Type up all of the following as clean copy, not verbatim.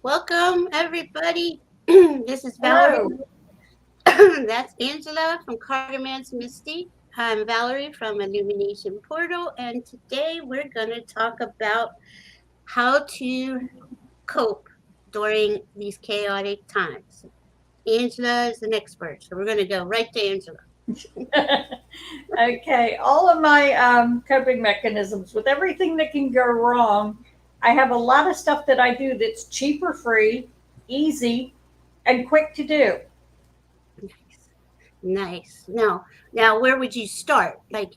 Welcome, everybody. This is Valerie. Hello. That's Angela from Cartomancy Mestique. I'm Valerie from Illumination Portal, and today we're going to talk about how to cope during these chaotic times. Angela is an expert, so we're going to go right to Angela. Okay, all of my coping mechanisms with everything that can go wrong, I have a lot of stuff that I do that's cheaper, free, easy, and quick to do. Nice. Now, where would you start? Like,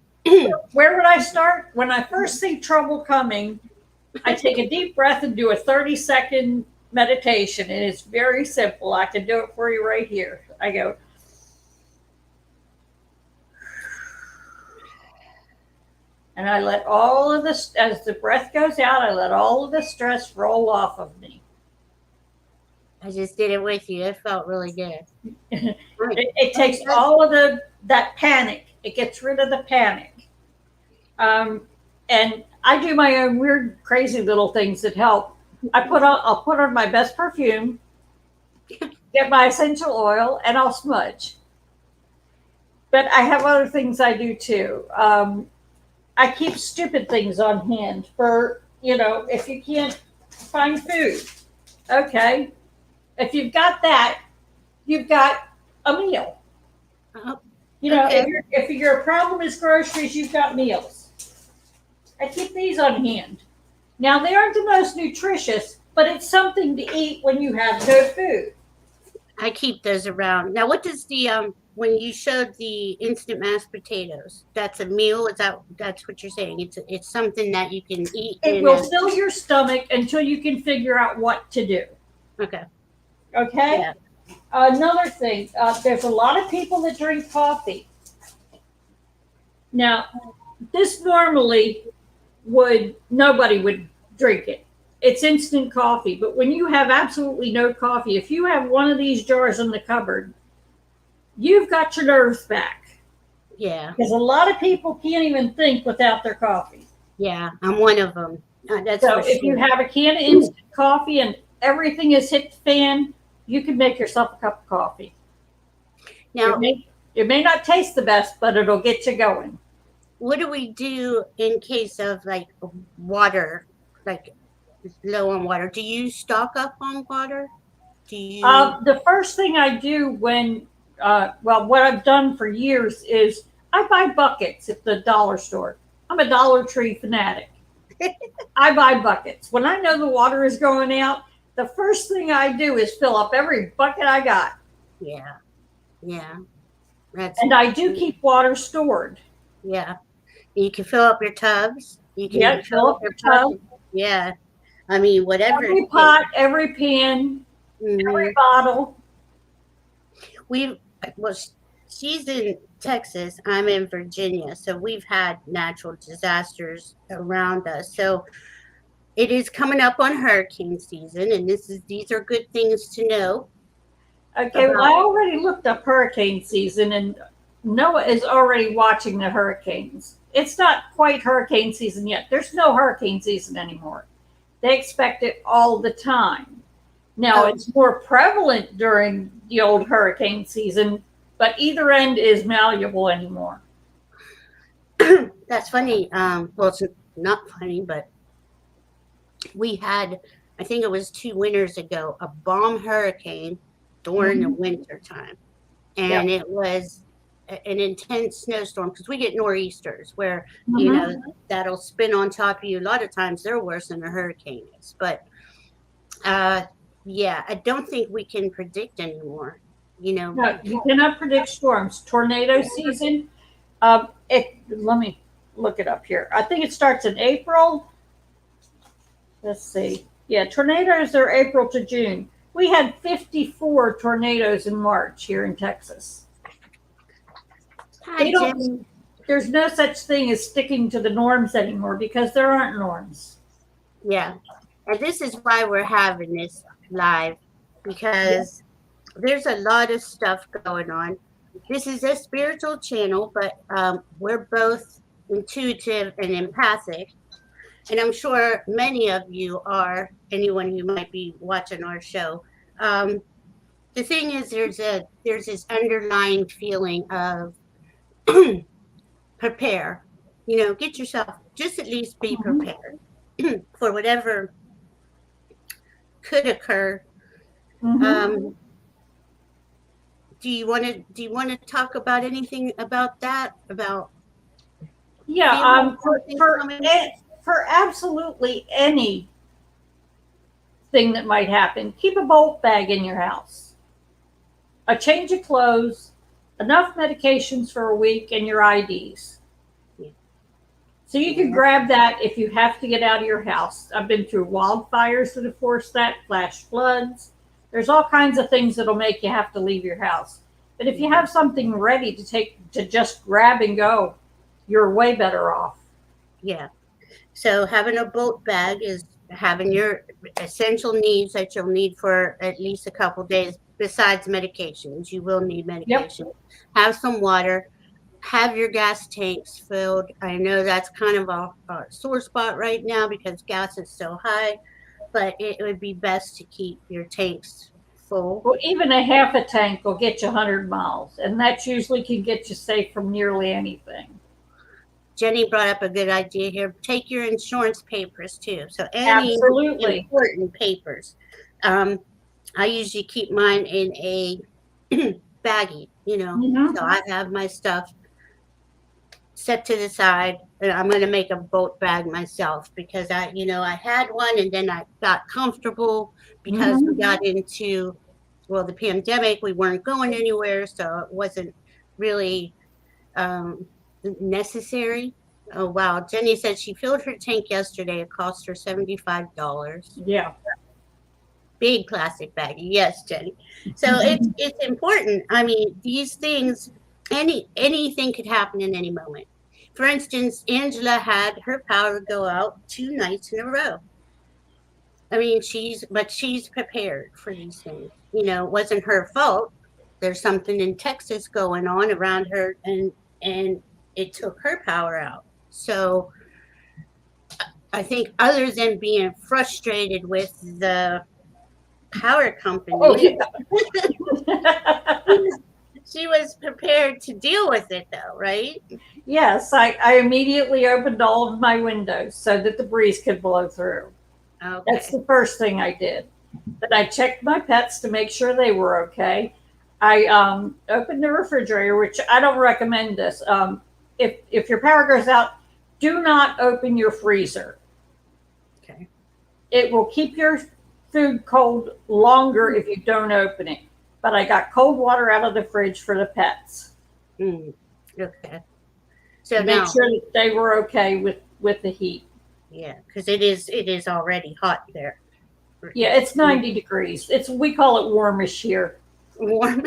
Where would I start? When I first see trouble coming, I take a deep breath and do a 30-second meditation, and it's very simple. I can do it for you right here. I go, and I let all of this, as the breath goes out, I let all of the stress roll off of me. I just did it with you. It felt really good. Right. It takes all of that panic. It gets rid of the panic. Um, and I do my own weird, crazy little things that help. I'll put on my best perfume, get my essential oil, and I'll smudge. But I have other things I do too. I keep stupid things on hand for, if you can't find food. Okay. If you've got that, you've got a meal. Oh, If, okay. if your problem is groceries, you've got meals. I keep these on hand. Now, they aren't the most nutritious, but it's something to eat when you have no food. I keep those around. Now, what does the when you showed the instant mashed potatoes? That's a meal. That's what you're saying? It's something that you can eat It in will a. fill your stomach until you can figure out what to do. Okay. Okay? Yeah. Another thing, there's a lot of people that drink coffee. Now, this normally nobody would drink it. It's instant coffee, but when you have absolutely no coffee, if you have one of these jars in the cupboard, you've got your nerves back. Yeah. Because a lot of people can't even think without their coffee. Yeah. I'm one of them. That's So for if you sure. have a can of instant coffee and everything has hit the fan, you can make yourself a cup of coffee. It Now, may it may not taste the best, but it'll get you going. what do we do in case of like water, like low on water? Do you stock up on water? Do you? The first thing I do what I've done for years is I buy buckets at the dollar store. I'm a Dollar Tree fanatic. I buy buckets. When I know the water is going out, the first thing I do is fill up every bucket I got. Yeah. Yeah. That's And I do keep water stored. yeah. You can fill up your tubs. You Yeah, can fill fill up up your your pots. tub, Yeah. I mean, whatever it every takes. pot, every pan, Hmm. every bottle. We well, she's in Texas. I'm in Virginia, so we've had natural disasters around us. So it is coming up on hurricane season, and these are good things to know Okay, well, I about. already looked up hurricane season, and Noah is already watching the hurricanes. It's not quite hurricane season yet. There's no hurricane season anymore. They expect it all the time. Now, Oh, it's more prevalent during the old hurricane season, but either end is malleable anymore. that's funny. Well, it's not funny, but we had, I think it was 2 winters ago, a bomb hurricane during the Mm-hmm. winter time. Yep. And it was an intense snowstorm because we get nor'easters where, you know, Mm-hmm. that'll spin on top of you. A lot of times they're worse than a hurricane is. But uh, yeah, I don't think we can predict anymore. You know, No, you cannot predict storms. Tornado season. Let me look it up here. I think it starts in April. Let's see. Yeah, tornadoes are April to June. We had 54 tornadoes in March here in Texas. hi, They don't. Jim. There's no such thing as sticking to the norms anymore because there aren't norms. Yeah. And this is why we're having this live because there's a lot of stuff going on. This is a spiritual channel, but we're both intuitive and empathic. and I'm sure many of you are, anyone who might be watching our show. Um, the thing is, there's this underlying feeling of prepare. Get yourself, just at least be Mhm. prepared for whatever could occur. Mhm. Um, do you want to talk about anything about that? About Yeah. feeling For something for coming? a- for absolutely anything that might happen, keep a bulk bag in your house, a change of clothes, enough medications for a week, and your IDs. Yeah, So you can yeah, grab that if you have to get out of your house. I've been through wildfires that have forced that, flash floods. There's all kinds of things that'll make you have to leave your house. But if you yeah. have something ready to just grab and go, you're way better off. Yeah. So having a boat bag is having your essential needs that you'll need for at least a couple days. Besides medications, you will need Yep. medication. Have some water. Have your gas tanks filled. I know that's kind of a sore spot right now because gas is so high, but it would be best to keep your tanks full. Well, even a half a tank will get you 100 miles, and that usually can get you safe from nearly anything. Jenny brought up a good idea here. Take your insurance papers too. So any Absolutely. important papers. Um, I usually keep mine in a baggie, Hmm. So I have my stuff set to the side. And I'm going to make a boat bag myself because I had one and then I got comfortable because we Hmm. got into, well, the pandemic. We weren't going anywhere, so it wasn't really um, necessary. Oh wow! Jenny said she filled her tank yesterday. It cost her $75. Yeah. Big plastic baggie. Yes, Jenny. So it's important. I mean, these things, anything could happen in any moment. For instance, Angela had her power go out 2 nights in a row. I mean, she's prepared for these things. It wasn't her fault. There's something in Texas going on around her, and it took her power out. So I think, other than being frustrated with the power Oh, company, yeah. she was, she was prepared to deal with it, though, right? Yes, I immediately opened all of my windows so that the breeze could blow through. That's Okay. the first thing I did. Then I checked my pets to make sure they were okay. I opened the refrigerator, which I don't recommend this. If your power goes out, do not open your freezer. Okay. It will keep your food cold longer if you don't open it. But I got cold water out of the fridge for the pets Mm, okay. So to make now, sure that they were okay with the heat. yeah, because it is already hot there. Yeah, It's it's 90 degrees. It's we call it warmish here. warm.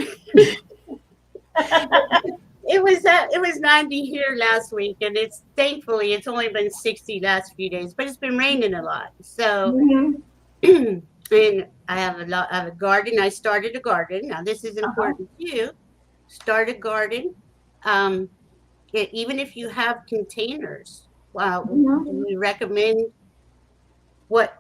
It was 90 here last week, and it's thankfully it's only been 60 last few days, but it's been raining a lot. So, Mhm. and I have a garden. I started a garden. Now this is Uh-huh. important too. Start a garden. Um, even if you have containers. Wow, do Mhm. we recommend what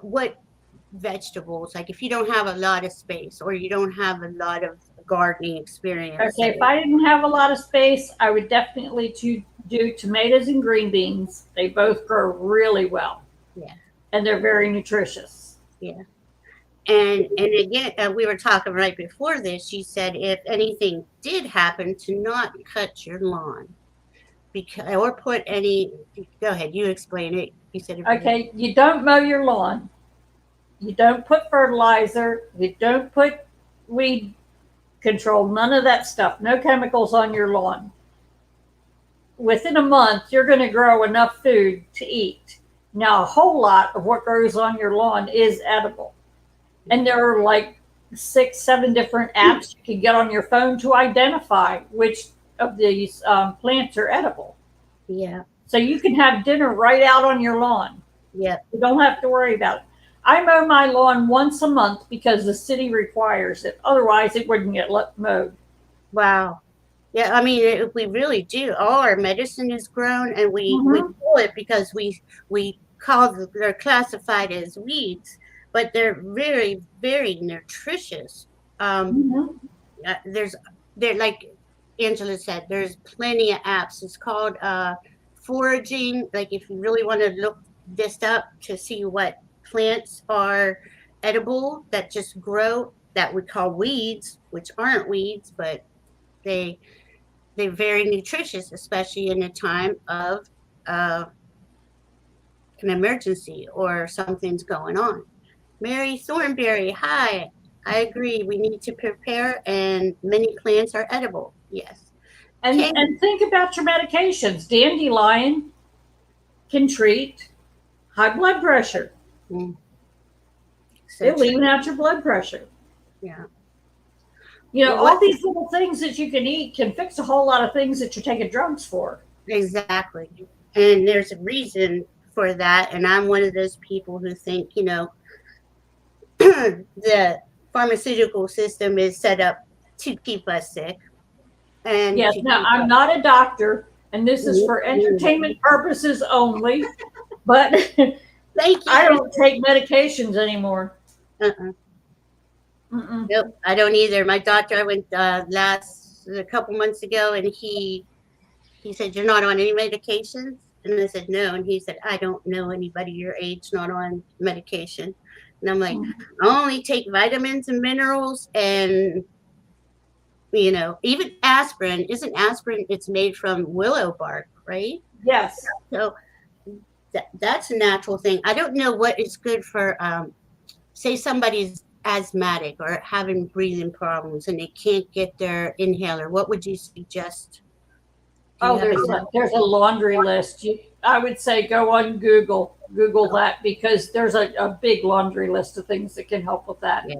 vegetables? Like if you don't have a lot of space or you don't have a lot of gardening experience, Okay, if say, I didn't have a lot of space, I would definitely do tomatoes and green beans. They both grow really well, yeah, and they're very nutritious. yeah. And again, we were talking right before this. You said if anything did happen, to not cut your lawn because or put any. Go ahead, you explain it. You said if you. Okay, you don't mow your lawn. You don't put fertilizer. You don't put weed control. None of that stuff. No chemicals on your lawn. Within a month, you're going to grow enough food to eat. Now, a whole lot of what grows on your lawn is edible. And there are like 6, 7 different apps you can get on your phone to identify which of these plants are edible. Yeah, So you can have dinner right out on your lawn. yeah. You don't have to worry about it. I mow my lawn once a month because the city requires it. Otherwise, it wouldn't get mowed. Wow. Yeah, I mean, we really do. All our medicine is grown, and we Mm-hmm. pull it because we they're classified as weeds, but they're very, very nutritious. Um, Mhm. there's there like Angela said, there's plenty of apps. It's called foraging. Like if you really want to look this up to see what plants are edible that just grow that we call weeds, which aren't weeds, but they they're very nutritious, especially in a time of uh, an emergency or something's going on. Mary Thornberry, hi. I agree. We need to prepare, and many plants are edible. Yes. And Kay. think about your medications. Dandelion can treat high blood pressure. Mm, so It'll true. even out your blood pressure. Yeah. All What these little things that you can eat can fix a whole lot of things that you're taking drugs for. exactly? And there's a reason for that. And I'm one of those people who think, the pharmaceutical system is set up to keep us sick and Yes, to now keep I'm us. not a doctor, and this is for entertainment purposes only, but Thank you I for. don't take medications anymore. Uh-uh. Mm-mm. Nope, I don't either. My doctor, I went a couple months ago, and he said, "You're not on any medications?" And I said, "No." And he said, "I don't know anybody your age not on medication." And I'm like, "I only take vitamins and minerals, and even aspirin. Isn't aspirin? It's made from willow bark, right? Yes. So that's a natural thing. I don't know what is good for, say somebody's asthmatic or having breathing problems and they can't get their inhaler. What would you suggest? Do you Oh, have there's a laundry list. I would say go on Google, Google that because there's a big laundry list of things that can help with that. Yeah.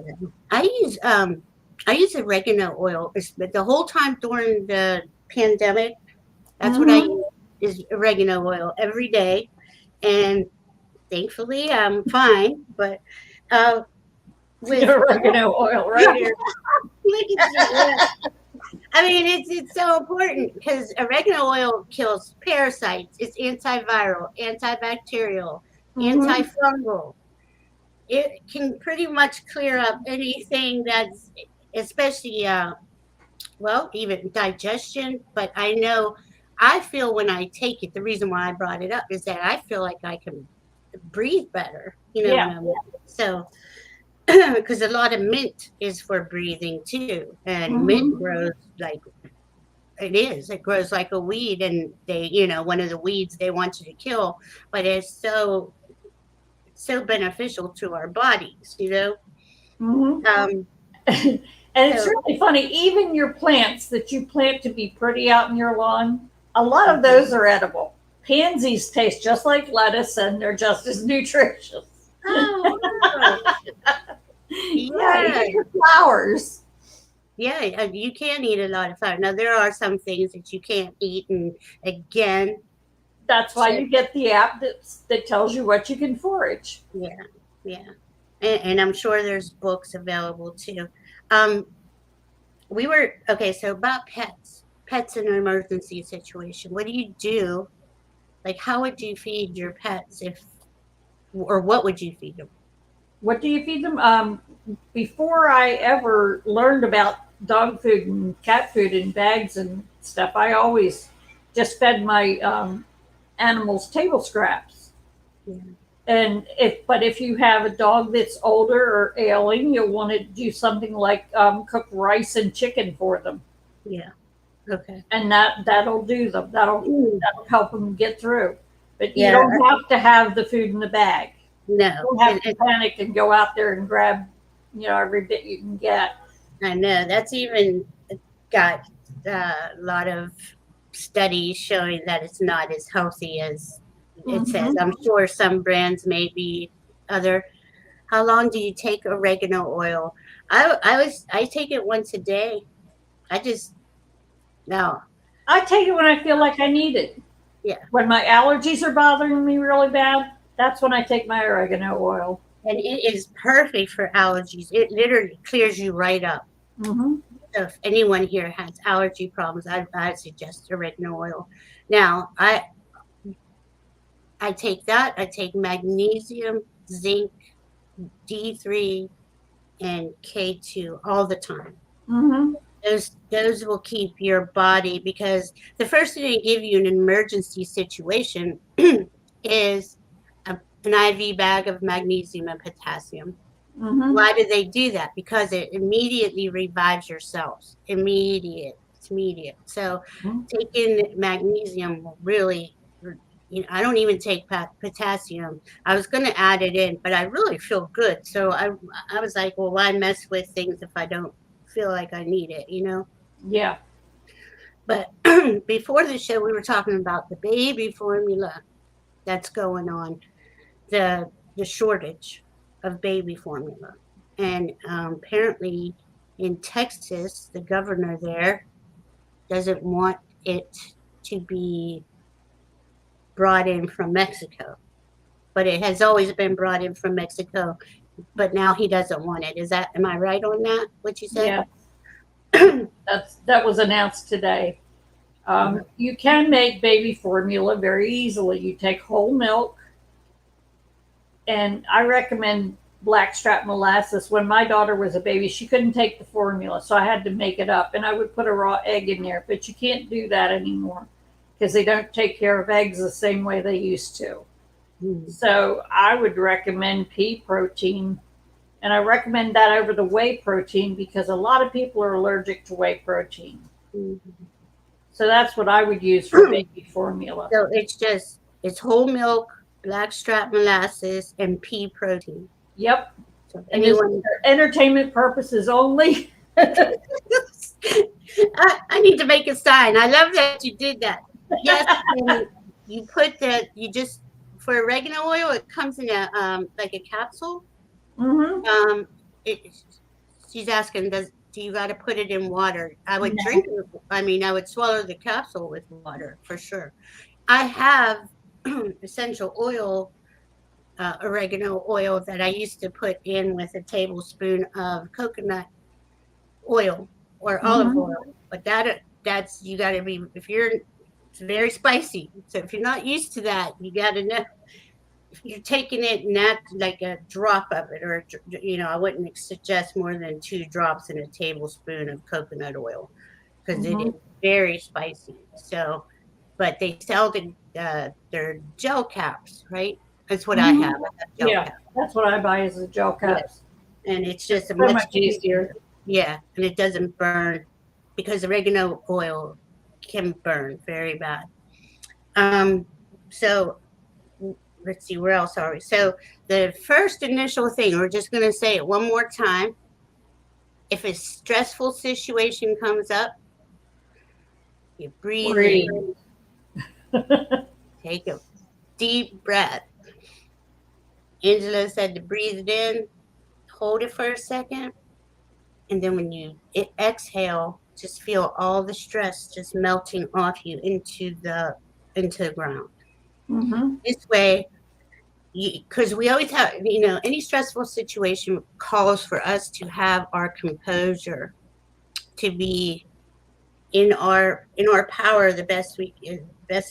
I use um I use oregano oil. But the whole time during the pandemic, that's what I Mm-hmm. use is oregano oil every day, and thankfully I'm fine. But uh, with Oregano oil right here. look at you, yeah. I mean, it's so important because oregano oil kills parasites. It's antiviral, antibacterial, Mm-hmm. antifungal. It can pretty much clear up anything that's, especially well, even digestion. But I know I feel when I take it, the reason why I brought it up is that I feel like I can breathe better. Yeah. When I'm so because a lot of mint is for breathing too, and mint Mm-hmm. grows like it grows like a weed, and they one of the weeds they want you to kill, but it's so beneficial to our bodies, Mm-hmm. um And it's so really funny. Even your plants that you plant to be pretty out in your lawn, a lot of mhm. those are edible. Pansies taste just like lettuce, and they're just as nutritious. Oh wow, Yeah, yeah, even your flowers. yeah, you can eat a lot of flour. Now there are some things that you can't eat, and again, That's why check. you get the app that tells you what you can forage. Yeah, yeah, and I'm sure there's books available too. um we were okay, so about pets in an emergency situation, what do you do? Like, how would you feed your pets if, or what would you feed them? What do you feed them? Before I ever learned about dog food and cat food in bags and stuff, I always just fed my animals table scraps. Yeah, And if you have a dog that's older or ailing, you'll want to do something like cook rice and chicken for them, yeah, okay. and that'll do them. Mm, That'll help them get through. But you yeah, don't have to have the food in the bag. no, You don't have to panic and go out there and grab, every bit you can get. I know that's even got a lot of studies showing that it's not as healthy as it says. Mm-hmm. I'm sure some brands may be other. How long do you take oregano oil? I take it once a day. I just no, I take it when I feel like I need it. yeah. When my allergies are bothering me really bad, that's when I take my oregano oil. And it is perfect for allergies. It literally clears you right up. Mm-hmm. So if anyone here has allergy problems, I suggest oregano oil. Now, I take that. I take magnesium, zinc, D3, and K2 all the time. Mm-hmm. Those will keep your body, because the first thing they give you in an emergency situation is an IV bag of magnesium and potassium. Mm-hmm. Why do they do that? Because it immediately revives your cells. Immediate. It's immediate. So taking magnesium will really, I don't even take potassium. I was going to add it in, but I really feel good. So I was like, well, why mess with things if I don't feel like I need it? Yeah. But before the show, we were talking about the baby formula that's going on, the the shortage of baby formula, and apparently in Texas, the governor there doesn't want it to be brought in from Mexico, but it has always been brought in from Mexico. But now he doesn't want it. Am I right on that? What you said? Yeah. That was announced today. You can make baby formula very easily. You take whole milk, and I recommend blackstrap molasses. When my daughter was a baby, she couldn't take the formula, so I had to make it up, and I would put a raw egg in there. But you can't do that anymore because they don't take care of eggs the same way they used to. Mm-hmm. So I would recommend pea protein, and I recommend that over the whey protein because a lot of people are allergic to whey protein. Mm-hmm. So that's what I would use for baby formula. So it's whole milk, blackstrap molasses, and pea protein. Yep. So if And this is anyone for entertainment purposes only. I need to make a sign. I love that you did that. Yes, and you put that. You just for oregano oil, it comes in a like a capsule. Mm-hmm. It, she's asking, do you got to put it in water? I would No. drink it. I mean, I would swallow the capsule with water for sure. I have essential oil, oregano oil that I used to put in with a tablespoon of coconut oil or olive Mm-hmm. oil. But that's you got to be if you're it's very spicy. So if you're not used to that, you got to know if you're taking it not like a drop of it, or I wouldn't suggest more than 2 drops in a tablespoon of coconut oil because it Mm-hmm. is very spicy. So, but they sell their gel caps, right? That's what I have. Mm-hmm. I have gel Yeah, caps. that's what I buy is the gel Yeah, caps. and it's It's just a so much much easier. easier. Yeah, and it doesn't burn because oregano oil can burn very bad. Um, so let's see, where else are we? So the first initial thing, we're just going to say it one more time. If a stressful situation comes up, you breathe Breathe. in, take a deep breath. Angela said to breathe it in, hold it for a second, and then when you exhale, just feel all the stress just melting off you into the ground. Mm-hmm. This way, because we always have, any stressful situation calls for us to have our composure, to be in our power the best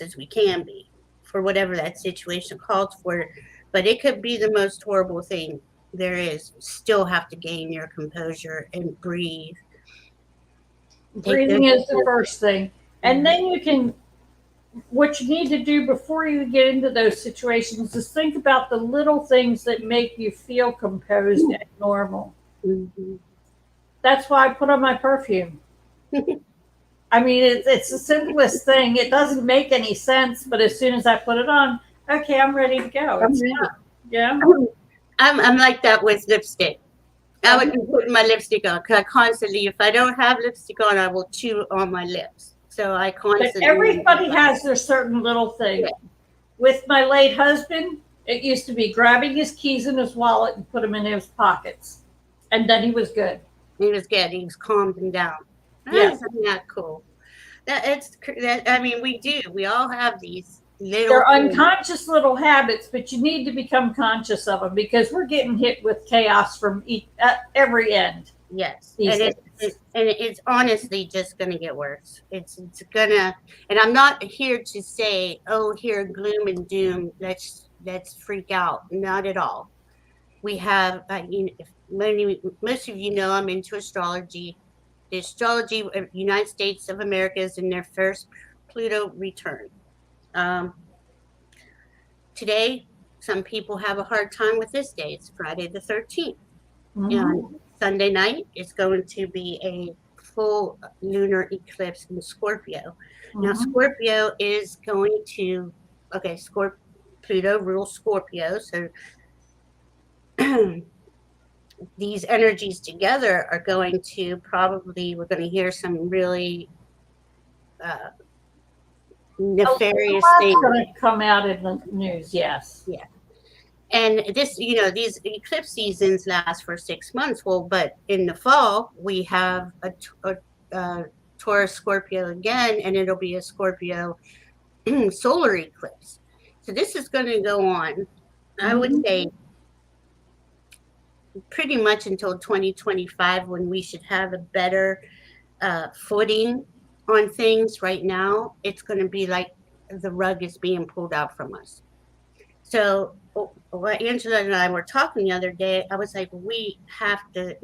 as we can be for whatever that situation calls for. But it could be the most horrible thing there is. Still have to gain your composure and breathe. Take those. Breathing is the first thing. And Mhm. then you can, what you need to do before you get into those situations is think about the little things that make you feel composed and normal. Mhm. That's why I put on my perfume. I mean, it's the simplest thing. It doesn't make any sense, but as soon as I put it on, okay, I'm ready to go. I'm It's ready. yeah. I'm like that with lipstick. I would Okay. be putting my lipstick on because I constantly, if I don't have lipstick on, I will chew on my lips. So I But constantly. everybody has their certain little thing. Yeah, With my late husband, it used to be grabbing his keys in his wallet and put them in his pockets, and then he was good. he was good. He was calmed him down. Yeah, Isn't that cool? That. I mean, we do. We all have these little they're things. unconscious little habits, but you need to become conscious of them because we're getting hit with chaos from at every end. Yes, these and days. it's honestly just going to get worse. It's gonna, and I'm not here to say, oh, here gloom and doom. Let's freak out. Not at all. We have, if most of you know, I'm into astrology. The astrology of United States of America is in their first Pluto return. Um, Today, some people have a hard time with this day. It's Friday the 13th. And Hmm. Sunday night is going to be a full lunar eclipse in Scorpio. Now, Hmm. Scorpio is going to, okay, Pluto rules Scorpio. So these energies together are going to probably, we're going to hear some really uh, A nefarious lot's things. going to come out in the news, yes. Yeah. And this, these eclipse seasons last for 6 months. Well, but in the fall, we have a Taurus Scorpio again, and it'll be a Scorpio solar eclipse. So this is going to go on, I would Hmm. say, pretty much until 2025, when we should have a better footing on things. Right now, it's going to be like the rug is being pulled out from us. So what Angela and I were talking the other day, I was like, we have to,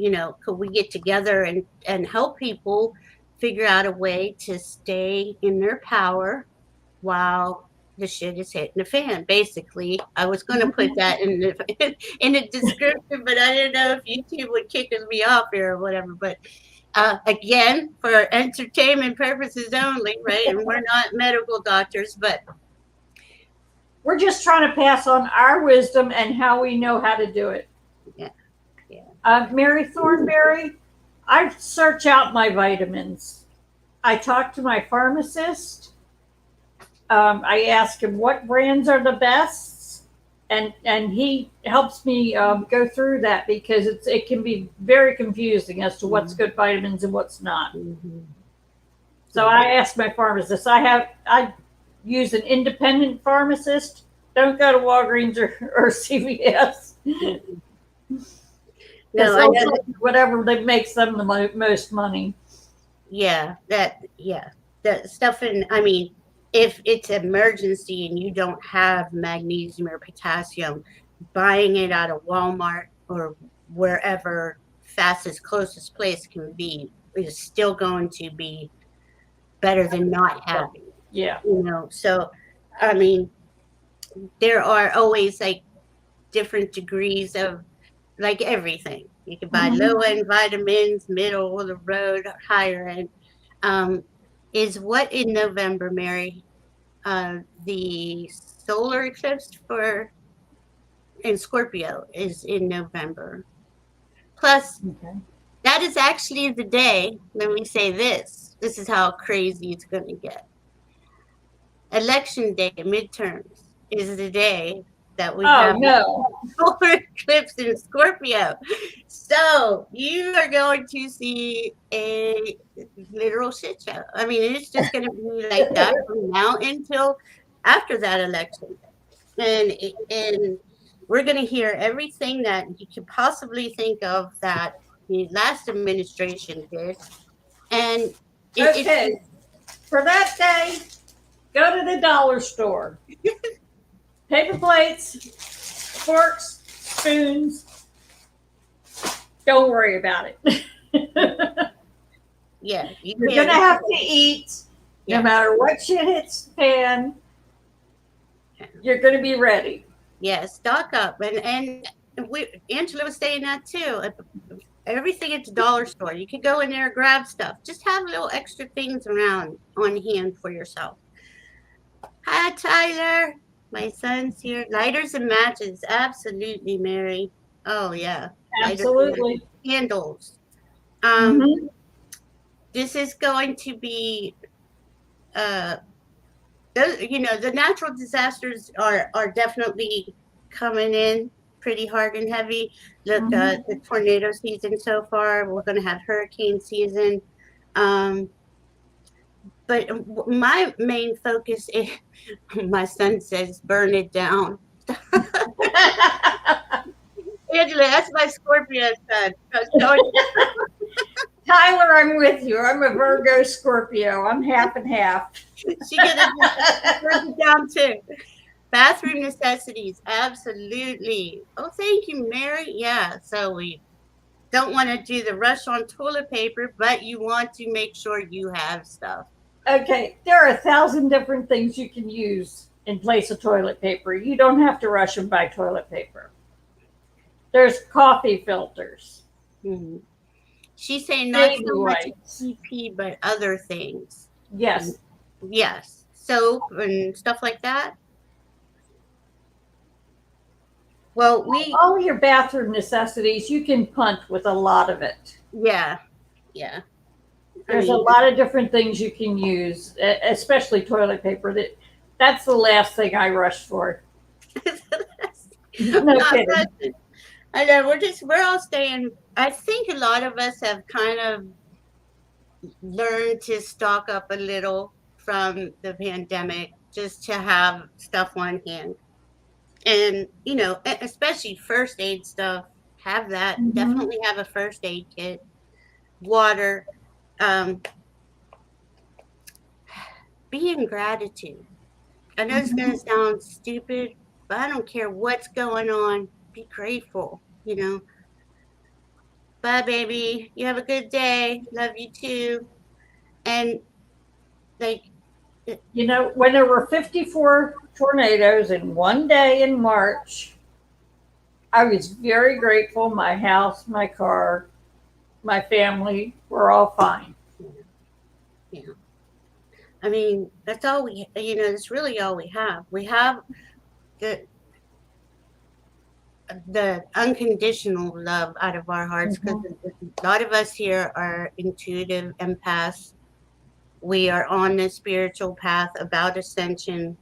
could we get together and help people figure out a way to stay in their power while the shit is hitting the fan. Basically, I was going to put that in in the description, but I didn't know if YouTube would kick me off here or whatever. But again, for entertainment purposes only, right? And we're not medical doctors, but We're just trying to pass on our wisdom and how we know how to do it. yeah, yeah. Mary Thornberry, I search out my vitamins. I talk to my pharmacist. I ask him what brands are the best, and he helps me go through that because it can be very confusing as to what's good vitamins and what's not. Mm-hmm. So Yeah. I ask my pharmacist. I use an independent pharmacist. Don't go to Walgreens or CVS Mm-hmm. because No, I they'll know. sell whatever that makes them the most money. Yeah, that stuff. And I mean, if it's emergency and you don't have magnesium or potassium, buying it out of Walmart or wherever fastest closest place can be is still going to be better than not having it. Yeah. So I mean, there are always like different degrees of like everything. You can buy low Mhm. end vitamins, middle of the road, higher end. Um, is what in November, Mary? The solar eclipse for in Scorpio is in November. Plus, Okay. that is actually the day. Let me say this. This is how crazy it's going to get. Election day, midterms, is the day that we Oh have no. solar eclipse in Scorpio. So you are going to see a literal shit show. I mean, it's just going to be like that from now until after that election. And we're going to hear everything that you could possibly think of that the last administration did. And it's Okay. For that day, go to the dollar store. Paper plates, forks, spoons. Don't worry about it. yeah, you You're gonna can. have to eat no Yes. matter what shit hits the pan. You're gonna be ready. Yeah, stock up, and Angela was saying that too. Everything at the dollar store, you could go in there and grab stuff. Just have little extra things around on hand for yourself. Hi, Tyler. My son's here. Lighters and matches, absolutely, Mary. Oh yeah, lighters and matches, Absolutely. candles. Um, Mm-hmm. this is going to be uh the natural disasters are definitely coming in pretty hard and heavy. Look, Mm-hmm. the tornado season so far. We're going to have hurricane season. Um, but my main focus is my son says burn it down. Angela, that's my Scorpio son. Tyler, I'm with you. I'm a Virgo Scorpio. I'm half and half. She get it down too. Bathroom necessities, absolutely. Oh, thank you, Mary. Yeah, so we don't want to do the rush on toilet paper, but you want to make sure you have stuff. Okay, there are 1,000 different things you can use in place of toilet paper. You don't have to rush and buy toilet paper. There's coffee filters, Mhm. She's saying not baby so much wipes. TP, but other things. Yes, Yes, soap and stuff like that. Well, all your bathroom necessities, you can punt with a lot of it. yeah, yeah. I There's a mean, lot of different things you can use, especially toilet paper. That's the last thing I rush for. No not kidding. much. I know we're all staying. I think a lot of us have kind of learned to stock up a little from the pandemic just to have stuff on hand. And, especially first aid stuff, have that. Hmm. Definitely have a first aid kit, water, um, be in gratitude. I know it's going to Hmm. sound stupid, but I don't care what's going on. Be grateful. Bye, baby. You have a good day. Love you too. And, like, When there were 54 tornadoes in one day in March, I was very grateful. My house, my car, my family were all fine. yeah. I mean, that's all that's really all we have. We have the the unconditional love out of our hearts because Hmm. a lot of us here are intuitive empaths. We are on the spiritual path about ascension,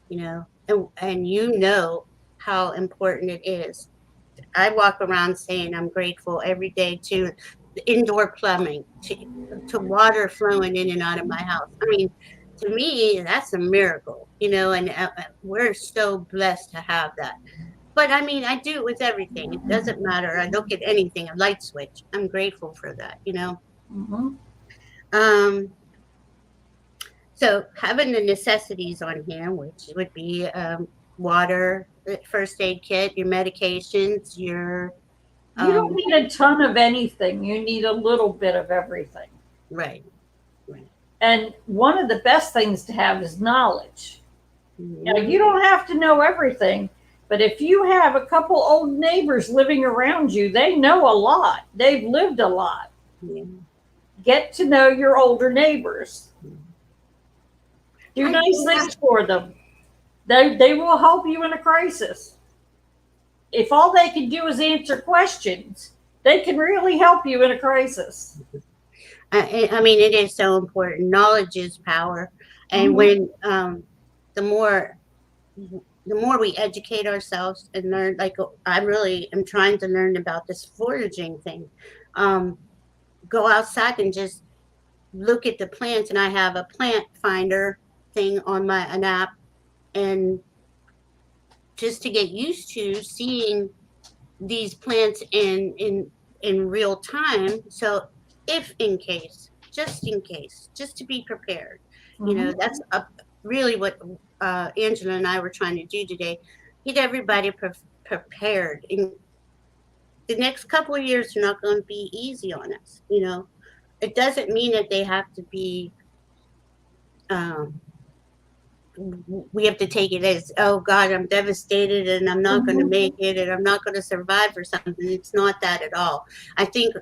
and how important it is. I walk around saying I'm grateful every day to the indoor plumbing, to water flowing in and out of my house. I mean, to me, that's a miracle, and we're so blessed to have that. But I mean, I do it with everything. It doesn't matter. I look at anything, a light switch. I'm grateful for that. Hmm. Um, so having the necessities on hand, which would be water, first aid kit, your medications, your You don't need a ton of anything, you need a little bit of everything. right, right. And one of the best things to have is knowledge. You Mhm. don't have to know everything, but if you have a couple old neighbors living around you, they know a lot. They've lived a lot. Yeah. Get to know your older neighbors. Do I nice do have, things for them. They will help you in a crisis. If all they can do is answer questions, they can really help you in a crisis. I mean, it is so important. Knowledge is power, and Hmm. when the more the more we educate ourselves and learn, like I really am trying to learn about this foraging thing. Um, go outside and just look at the plants, and I have a plant finder thing on my an app, and just to get used to seeing these plants in real time. So if in case, just to be prepared. Hmm. That's really what Angela and I were trying to do today. Get everybody prepared. And the next couple of years are not going to be easy on us. It doesn't mean that they have to be. Um, we have to take it as, oh God, I'm devastated and I'm not going to Hmm. make it and I'm not going to survive for something. It's not that at all. I think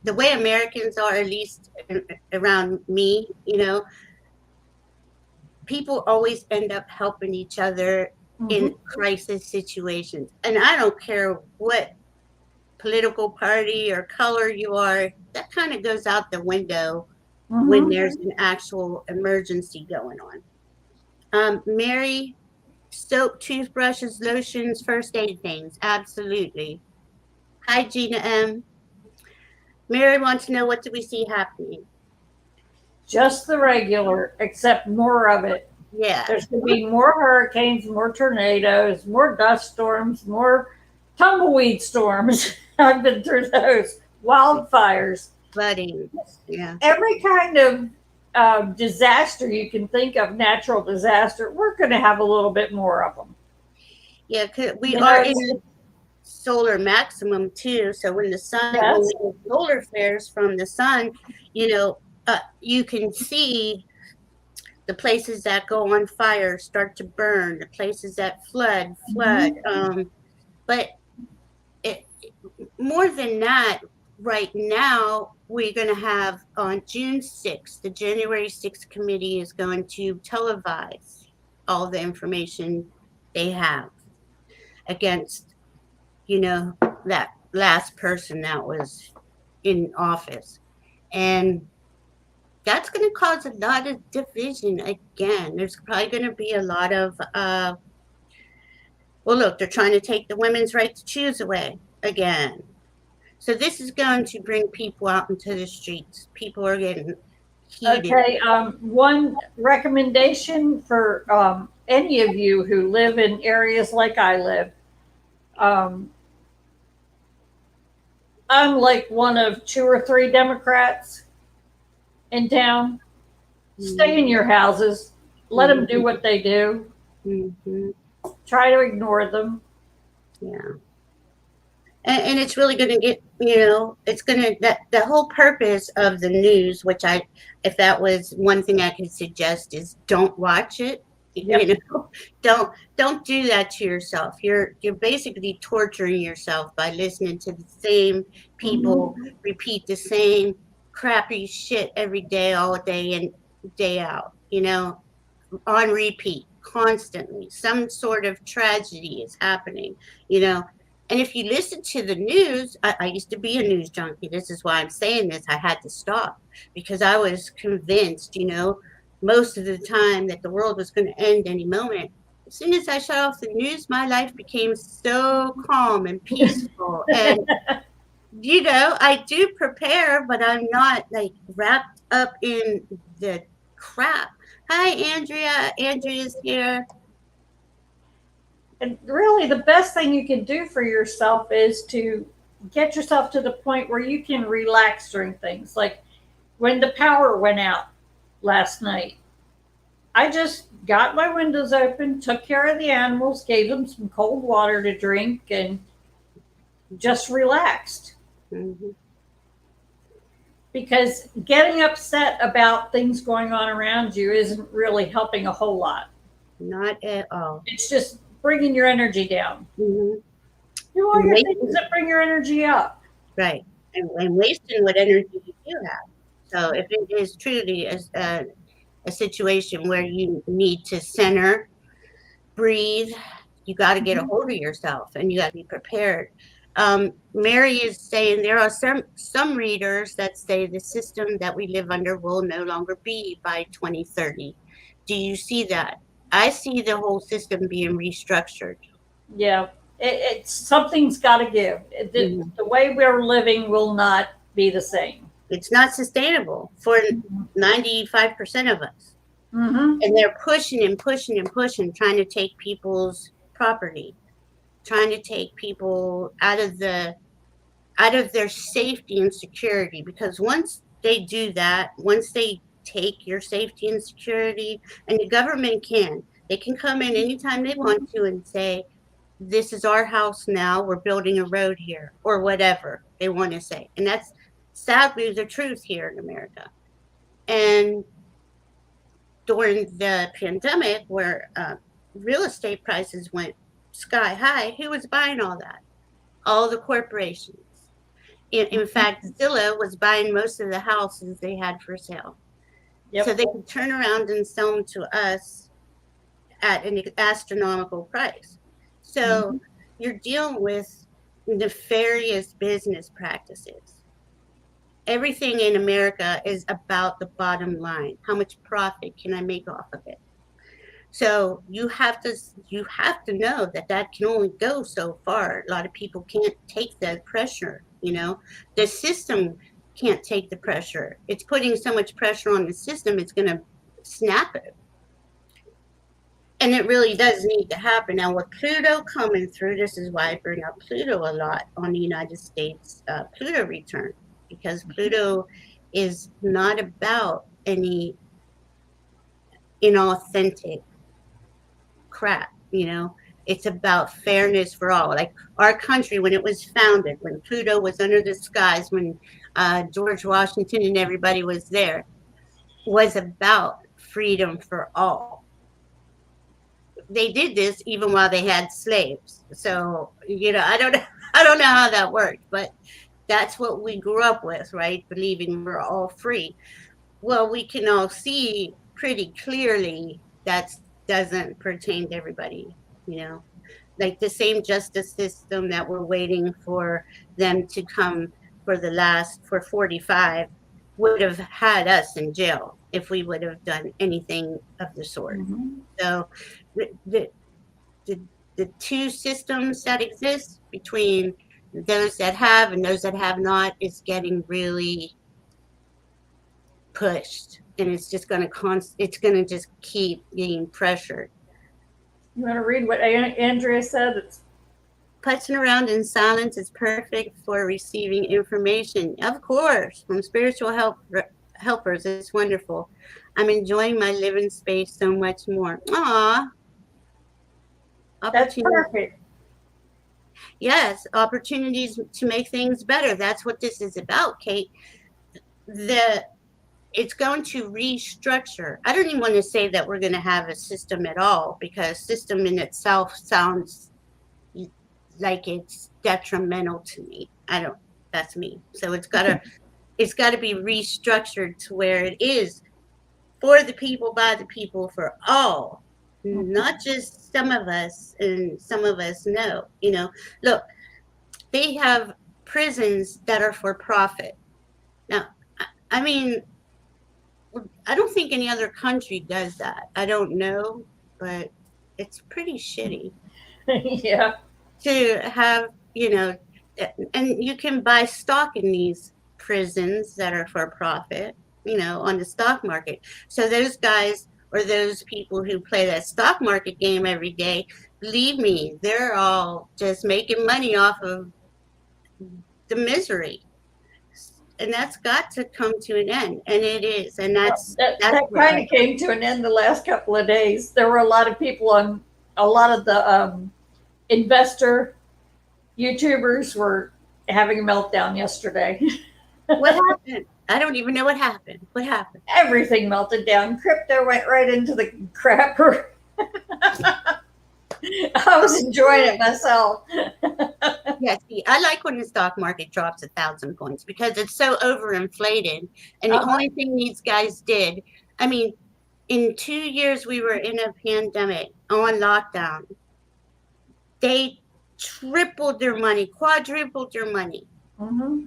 the way Americans are, at least around me, people always end up helping each other in Hmm. crisis situations. And I don't care what political party or color you are, that kind of goes out the window when Hmm. there's an actual emergency going on. Mary, soap, toothbrushes, lotions, first aid things. Absolutely. Hi, Gina M. Mary wants to know, what do we see happening? Just the regular, except more of it. Yeah. There's going to be more hurricanes, more tornadoes, more dust storms, more tumbleweed storms. I've been through those. Wildfires. flooding. Yeah. Every kind of disaster you can think of, natural disaster, we're going to have a little bit more of them. Yeah, 'cause we You are know, in a solar maximum too. So when we yes. get solar flares from the sun, you know, you can see the places that go on fire start to burn, the places that flood. Mhm. But it, more than that, right now we're going to have on June 6th, the January 6th committee is going to televise all the information they have against, you know, that last person that was in office. And that's going to cause a lot of division again. There's probably going to be a lot of, well, look, they're trying to take the women's right to choose away again. So this is going to bring people out into the streets. People are getting heated. Okay. One recommendation for any of you who live in areas like I live. Um, I'm like one of two or three Democrats in town. Stay in your houses. Let them do what they do. Mm-hmm. Try to ignore them. Yeah. And it's really going to get, it's going to, that the whole purpose of the news, which if that was one thing I could suggest, is don't watch it. Yep. Don't do that to yourself. You're basically torturing yourself by listening to the same people Mhm. repeat the same crappy shit every day, all day and day out, on repeat constantly. Some sort of tragedy is happening, you know. And if you listen to the news, I used to be a news junkie. This is why I'm saying this. I had to stop because I was convinced, most of the time that the world was going to end any moment. As soon as I shut off the news, my life became so calm and peaceful. And, I do prepare, but I'm not like wrapped up in the crap. Hi, Andrea. Andrea's here. And really, the best thing you can do for yourself is to get yourself to the point where you can relax during things. Like when the power went out last night, I just got my windows open, took care of the animals, gave them some cold water to drink, and just relaxed. Mhm. Because getting upset about things going on around you isn't really helping a whole lot. Not at all. It's just bringing your energy down. Hmm. Do all And your things wasting, that bring your energy up. right. And wasting what energy you do have. So if it is truly a situation where you need to center, breathe, you got to get a Mhm. hold of yourself and you got to be prepared. Mary is saying there are some readers that say the system that we live under will no longer be by 2030. Do you see that? I see the whole system being restructured. Yeah, it's something's got to give. Mhm. The way we're living will not be the same. It's not sustainable for 95% of us. Mm-hmm. And they're pushing and pushing and pushing, trying to take people's property, trying to take people out of their safety and security. Because once they do that, once they take your safety and security, and the government they can come in anytime they want to and say, this is our house now, we're building a road here, or whatever they want to say. And that's sadly the truth here in America. And during the pandemic, where real estate prices went sky high, who was buying all that? All the corporations. In fact, Zillow was buying most of the houses they had for sale. So Yep. they could turn around and sell them to us at an astronomical price. So Mm-hmm. you're dealing with nefarious business practices. Everything in America is about the bottom line. How much profit can I make off of it? So you have to know that that can only go so far. A lot of people can't take that pressure. The system can't take the pressure. It's putting so much pressure on the system. It's going to snap it, and it really does need to happen now with Pluto coming through. This is why I bring up Pluto a lot on the United States Pluto return. because Pluto is not about any inauthentic crap, you know. It's about fairness for all. Like our country, when it was founded, when Pluto was under the skies, when George Washington and everybody was there, was about freedom for all. They did this even while they had slaves. So, you know, I don't know, I don't know how that worked, but that's what we grew up with, right? Believing we're all free. Well, we can all see pretty clearly that doesn't pertain to everybody, you know. Like the same justice system that we're waiting for them to come for 45 would have had us in jail if we would have done anything of the sort. Mm-hmm. So the, the, the, the two systems that exist between those that have and those that have not is getting really pushed, and it's just going to it's going to just keep being pressured. You want to read what Andrea said? It's Putzing around in silence is perfect for receiving information, of course, from spiritual helpers. It's wonderful. I'm enjoying my living space so much more. Aw, that's opportunity. perfect. Yes, opportunities to make things better. That's what this is about, Kate. The It's going to restructure. I don't even want to say that we're going to have a system at all, because system in itself sounds like it's detrimental to me. I don't. That's me. So it's got to be restructured to where it is for the people, by the people, for all, not just some of us and some of us no. You know, look, they have prisons that are for profit. Now, I mean, I don't think any other country does that. I don't know, but it's pretty shitty Yeah. to have, you know, and you can buy stock in these prisons that are for profit, you know, on the stock market. So those guys or those people who play that stock market game every day, believe me, they're all just making money off of the misery. And that's got to come to an end, and it is, and Well, that's that where kind of came to an end the last couple of days. There were a lot of people on a lot of the investor YouTubers were having a meltdown yesterday. what happened. I don't even know what happened. What happened? Everything melted down. Crypto went right into the crapper. I was enjoying it myself. Yeah, see, I like when the stock market drops 1,000 points because it's so overinflated. And the Uh-huh. only thing these guys did, I mean, in 2 years we were in a pandemic on lockdown. They tripled their money, quadrupled their money. Mm-hmm.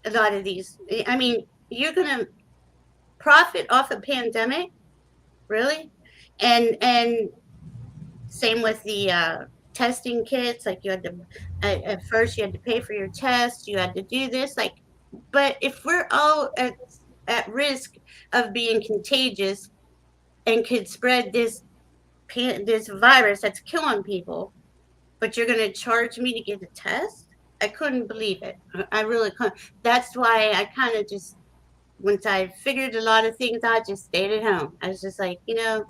A lot of these, I mean, you're gonna profit off a pandemic, really? And same with the testing kits. Like you had to, at first you had to pay for your test. You had to do this. Like, but if we're all at risk of being contagious and could spread this virus that's killing people, but you're gonna charge me to get a test? I couldn't believe it. I really couldn't. That's why I kind of just, once I figured a lot of things out, just stayed at home. I was just like, you know,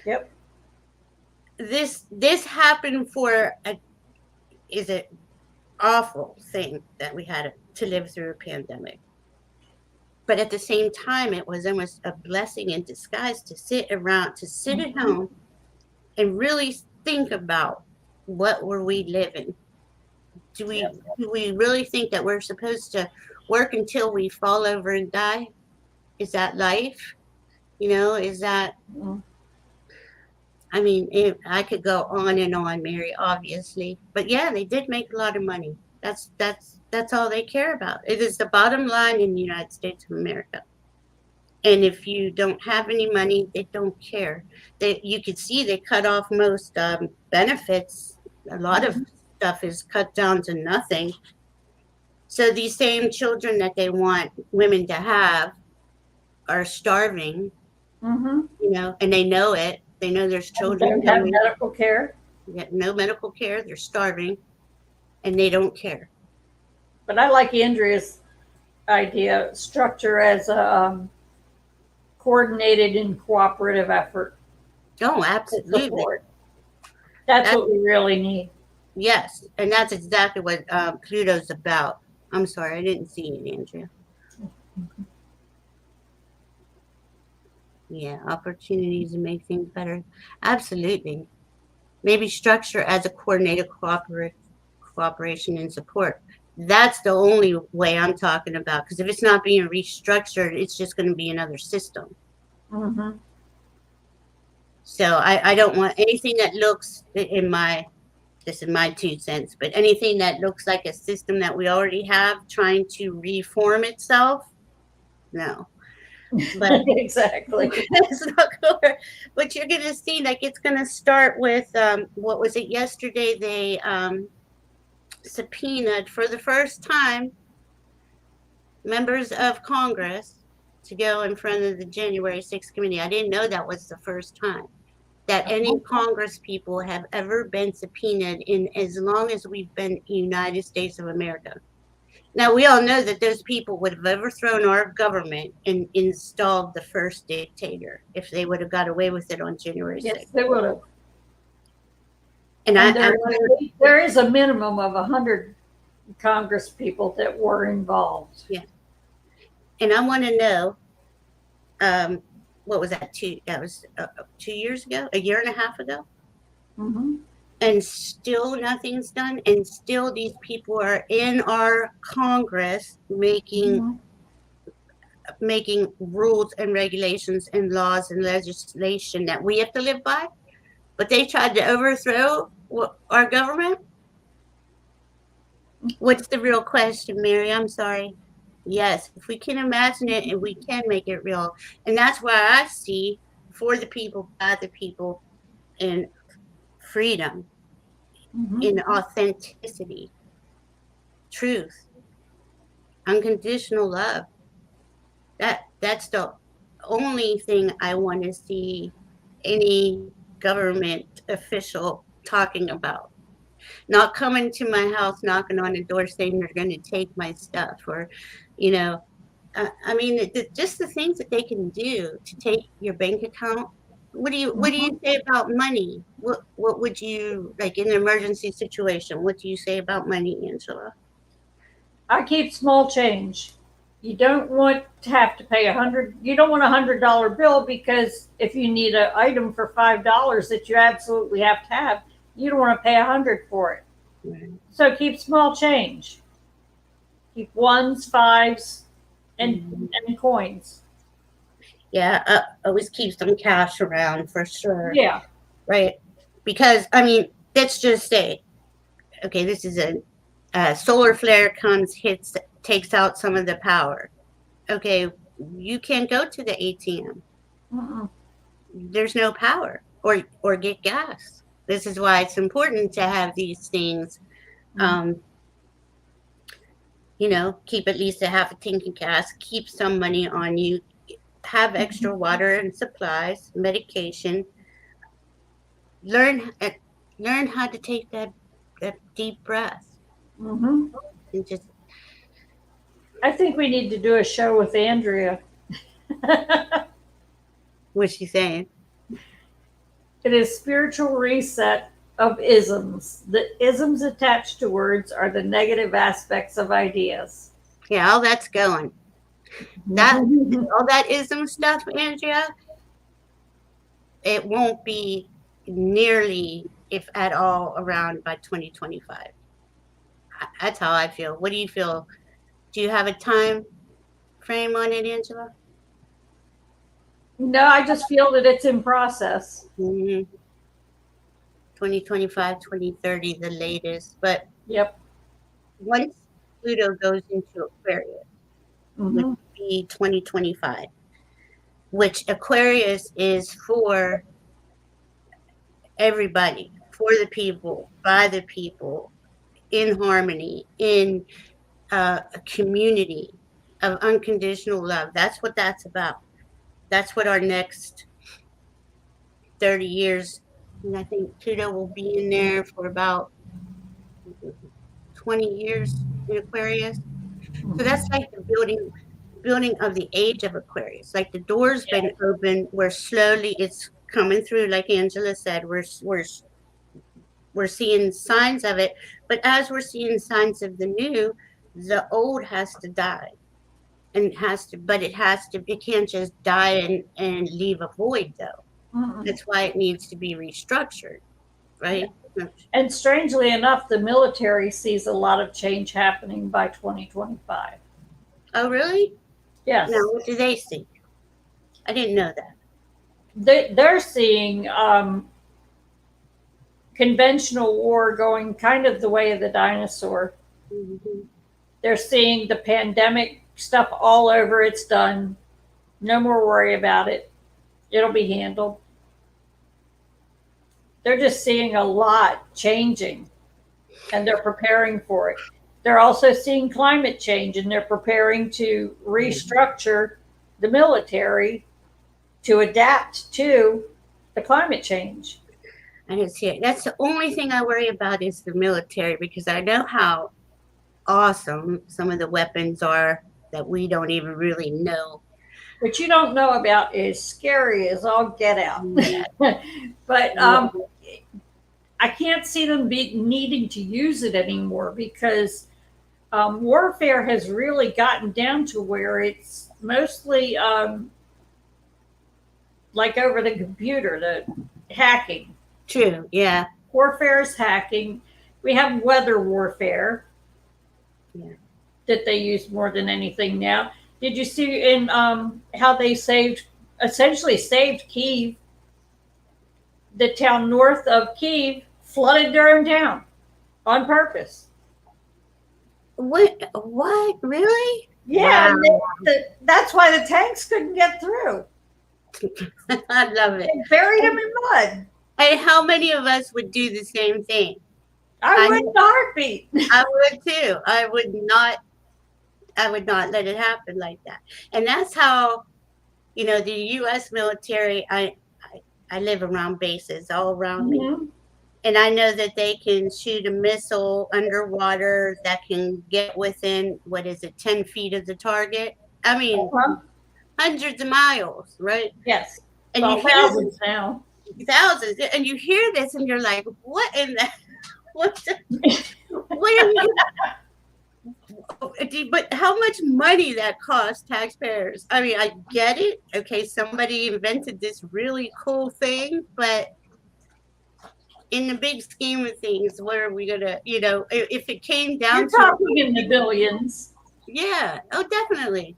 Yep. this happened for a is an awful thing that we had to live through a pandemic. But at the same time, it was almost a blessing in disguise to sit at Mm-hmm. home and really think about what were we living. Do we Yep. do we really think that we're supposed to work until we fall over and die? Is that life? You know, is that, Mm-hmm. I mean, I could go on, Mary, obviously, but yeah, they did make a lot of money. That's all they care about. It is the bottom line in the United States of America. And if you don't have any money, they don't care. You could see they cut off most benefits. A lot of stuff is cut down to nothing. So these same children that they want women to have are starving, Mm-hmm. you know, and they know it. They know there's And children don't have hungry, medical care. get no medical care, they're starving, and they don't care. But I like Andrea's idea, structure as a coordinated and cooperative effort Oh, to absolutely. support. That's That what we really need. yes, and that's exactly what Pluto's about. I'm sorry, I didn't see it, Andrea. Yeah, opportunities to make things better. Absolutely. Maybe structure as a coordinated cooperation and support. That's the only way I'm talking about. Because if it's not being restructured, it's just going to be another system. Mm-hmm. So I don't want anything that looks in my this is my 2 cents, but anything that looks like a system that we already have trying to reform itself, no. But Exactly. it's not going. But you're going to see, like it's going to start with what was it yesterday? They subpoenaed for the first time members of Congress to go in front of the January 6th committee. I didn't know that was the first time that any Congress people have ever been subpoenaed in as long as we've been United States of America. Now we all know that those people would have overthrown our government and installed the first dictator if they would have got away with it on January Yes, 6th. they would have. And And I want to, there is a minimum of 100 Congress people that were involved. yeah, and I want to know, um, what was that? That was 2 years ago, a year and a half ago, Mm-hmm. and still nothing's done, and still these people are in our Congress Mm-hmm. making rules and regulations and laws and legislation that we have to live by. But they tried to overthrow our government. What's the real question, Mary? I'm sorry. Yes, if we can imagine it and we can make it real. And that's why I see for the people, by the people, in freedom, Mm-hmm. in authenticity, truth, unconditional love. That's the only thing I want to see any government official talking about. Not coming to my house, knocking on the door, saying they're going to take my stuff, or, you know, I mean, just the things that they can do to take your bank account. What do Mm-hmm. you say about money? What would you like in an emergency situation? What do you say about money, Angela? I keep small change. You don't want to have to pay 100. You don't want $100 bill because if you need an item for $5 that you absolutely have to have, you don't want to pay 100 for it. Right. So keep small change. Keep ones, fives, and Mhm. and coins. Yeah, always keep some cash around for sure, Yeah. right? Because I mean, let's just say, okay, this is a solar flare comes, hits, takes out some of the power. Okay, you can't go to the ATM. Mm-mm. There's no power or get gas. This is why it's important to have these things. Um, keep at least a half a tank of gas, keep some money on you, have extra water and supplies, medication. Learn uh, learn how to take that deep breath Mm-hmm. and just I think we need to do a show with Andrea. what she's saying. It is spiritual reset of isms. The isms attached to words are the negative aspects of ideas. Yeah, all that's going. That all that ism stuff, Andrea, it won't be nearly, if at all, around by 2025. That's how I feel. What do you feel? Do you have a time frame on it, Angela? No, I just feel that it's in process. Mm-hmm. 2025, 2030, the latest. But Yep. once Pluto goes into Aquarius, which Mm-hmm. would be 2025, which Aquarius is for everybody, for the people, by the people, in harmony, in a community of unconditional love. That's what that's about. That's what our next 30 years, and I think Pluto will be in there for about 20 years in Aquarius. So that's like the building of the age of Aquarius. Like the door's been open, where slowly it's coming through. Like Angela said, we're seeing signs of it. But as we're seeing signs of the new, the old has to die, and it has to. But it has to. It can't just die and leave a void, though. Mm-mm. That's why it needs to be restructured, Yeah. right? And strangely enough, the military sees a lot of change happening by 2025. Oh, really? Now, Yes, what do they see? I didn't know that. they're seeing conventional war going kind of the way of the dinosaur. Hmm. They're seeing the pandemic stuff all over. It's done. No more worry about it. It'll be handled. They're just seeing a lot changing and they're preparing for it. They're also seeing climate change and they're preparing to restructure the military to adapt to the climate change. I didn't see it. That's the only thing I worry about is the military, because I know how awesome some of the weapons are that we don't even really know. What you don't know about is scary as all get out. Yeah. But I can't see them needing to use it anymore because warfare has really gotten down to where it's mostly like over the computer, the hacking. True. Yeah. Warfare is hacking. We have weather warfare Yeah. that they use more than anything now. Did you see in how they essentially saved Kiev? The town north of Kiev flooded their own town on purpose. What? What? Really? Yeah, Wow. and that's why the tanks couldn't get through. I love it. They buried them in mud. And how many of us would do the same thing? I I would in a heartbeat. I would too. I would not. I would not let it happen like that. And that's how, the U.S. military. I live around bases all around me, Mm-hmm. and I know that they can shoot a missile underwater that can get within, what is it, 10 feet of the target. I mean, Uh-huh. hundreds of miles, right? Yes. And you Well, hear thousands now. thousands, and you hear this, and you're like, "What in the what? What are you?" But how much money that costs taxpayers? I mean, I get it. Okay, somebody invented this really cool thing, but in the big scheme of things, what are we gonna, if it came down You're to it, talking in the billions. yeah, oh, definitely.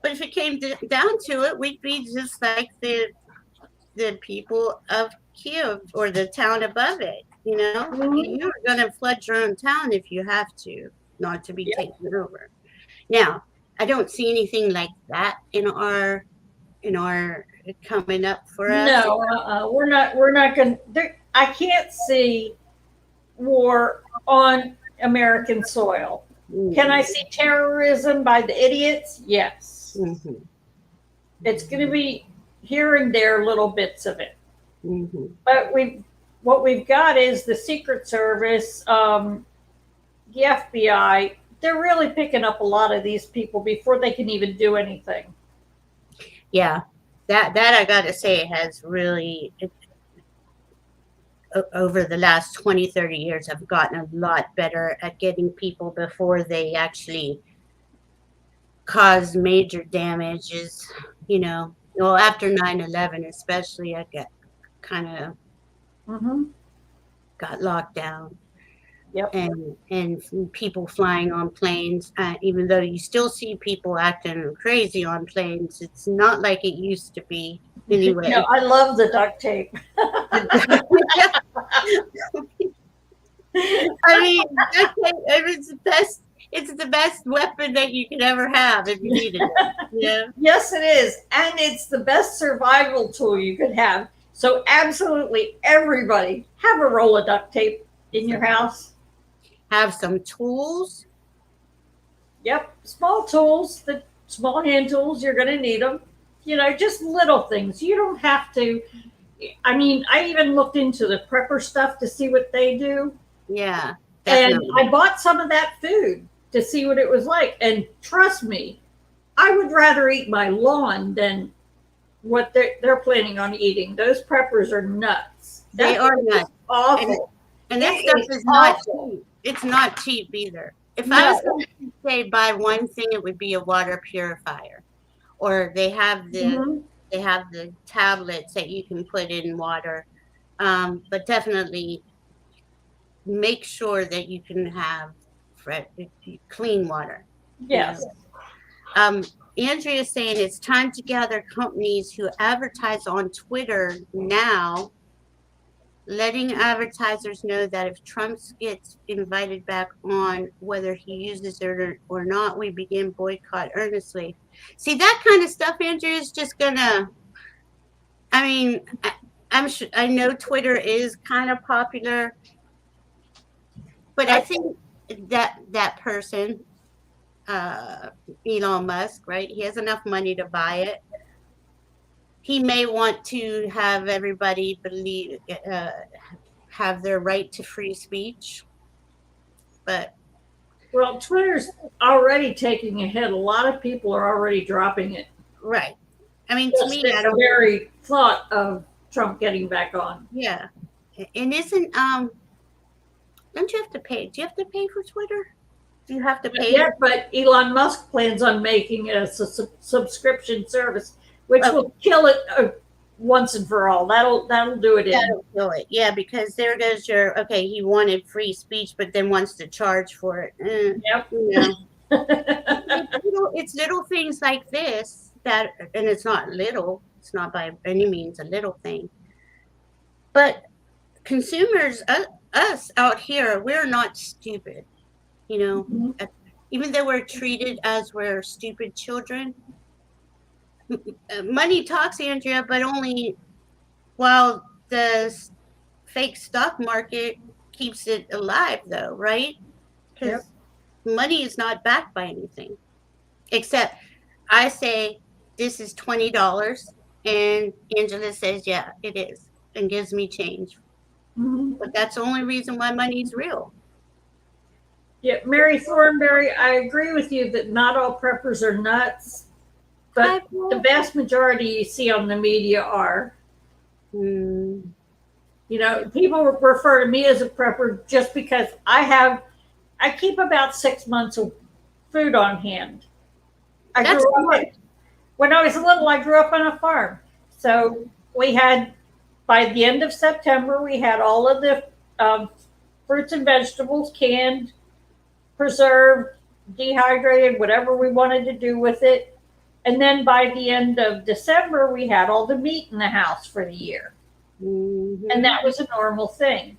But if it came down to it, we'd be just like the people of Kiev or the town above it. Mm-hmm. You're gonna flood your own town if you have to, not to be Yep. taken over. Now, I don't see anything like that in our coming up for us. No, we're not. We're not going. I can't see war on American soil. Can I see terrorism by the idiots? Yes. Mm-hmm. It's going to be here and there little bits of it. Mm-hmm. But what we've got is the Secret Service, the FBI. They're really picking up a lot of these people before they can even do anything. Yeah, that I gotta say has really, over the last 20, 30 years, have gotten a lot better at getting people before they actually cause major damages. Well, after 9/11 especially, I got kind of Mm-hmm. got locked down. Yep. And people flying on planes, even though you still see people acting crazy on planes, it's not like it used to be anyway. I love the duct tape. I mean, it's the best. It's the best weapon that you can ever have if you needed it. Yeah. Yes, it is. And it's the best survival tool you could have. So, absolutely everybody have a roll of duct tape in your house. Have some tools. Yep. Small tools, the small hand tools, you're going to need them. Just little things. You don't have to. I mean, I even looked into the prepper stuff to see what they do. Yeah, And definitely. I bought some of that food. to see what it was like. And trust me, I would rather eat my lawn than what they're planning on eating. Those preppers are nuts. They That are is nuts. And awful. and that It stuff is is not awful. cheap. It's not cheap either. If I was No. going to say buy one thing, it would be a water purifier. Or Hmm. they have the tablets that you can put in water. But definitely make sure that you can have fresh, clean water. You know, Yes. um, Andrea is saying it's time to gather companies who advertise on Twitter now, letting advertisers know that if Trump gets invited back on, whether he uses it or not, we begin boycott earnestly. See, that kind of stuff, Andrea, is just gonna. I mean, I'm sure I know Twitter is kind of popular, but I I, think that person, uh, Elon Musk, right? He has enough money to buy it. He may want to have everybody believe, have their right to free speech, but well, Twitter's already taking a hit. A lot of people are already dropping it. right. I mean, to Just me, at I the don't. very thought of Trump getting back on. Yeah, and isn't don't you have to pay? Do you have to pay for Twitter? Do you have to Not pay? yet, but Elon Musk plans on making it a subscription service, which Okay, will kill it once and for all. That'll do it in. that'll kill it. Yeah, because there goes your okay. He wanted free speech, but then wants to charge for it. Yep. You know, it's little things like this that, and it's not little. It's not by any means a little thing, but consumers, us out here, we're not stupid. You know, Mhm. Uh, even though we're treated as we're stupid children, money talks, Andrea, but only while the fake stock market keeps it alive, though, right? Yep. Because money is not backed by anything except I say this is $20, and Angela says, yeah, it is, and gives me change. Mhm. But that's the only reason why money's real. Yeah, Mary Thornberry, I agree with you that not all preppers are nuts, Hi, but the Paul. vast majority you see on the media are. Hmm. You know, people refer to me as a prepper just because I keep about 6 months of food on hand. I That's grew up smart. when I was little. I grew up on a farm, so we had by the end of September we had all of the um, fruits and vegetables canned, preserved, dehydrated, whatever we wanted to do with it. And then by the end of December, we had all the meat in the house for the year. And Hmm. that was a normal thing.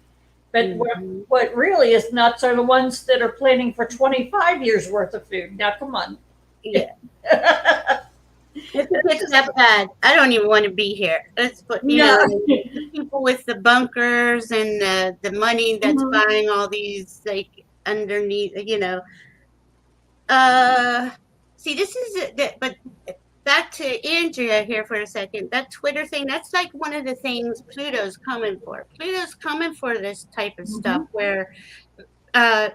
But Hmm. what really is nuts are the ones that are planning for 25 years worth of food. Now, come on. Yeah. That's If it gets just, that bad, I don't even want to be here. Let's put, no. the people with the bunkers and the money that's Mhm. buying all these, like, underneath, Uh, see, this is but back to Andrea here for a second. That Twitter thing, that's like one of the things Pluto's coming for. Pluto's coming for this type of stuff Mhm. where uh,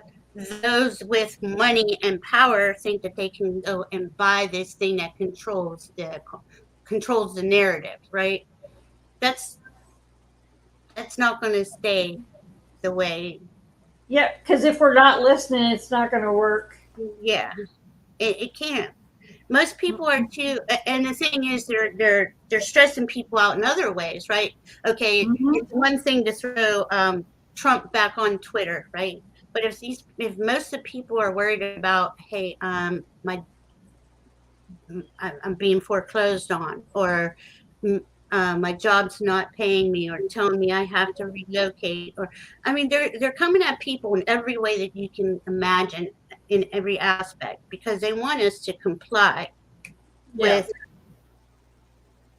those with money and power think that they can go and buy this thing that controls the narrative, right? That's that's not going to stay the way. Yeah, because if we're not listening, it's not going to work. Yeah, it can't. Most people are too, and the thing is they're stressing people out in other ways, right? Okay, Mhm. it's one thing to throw Trump back on Twitter, right? But if most of the people are worried about, hey, I'm being foreclosed on, or my job's not paying me, or telling me I have to relocate, or I mean, they're coming at people in every way that you can imagine, in every aspect, because they want us to comply Yeah. with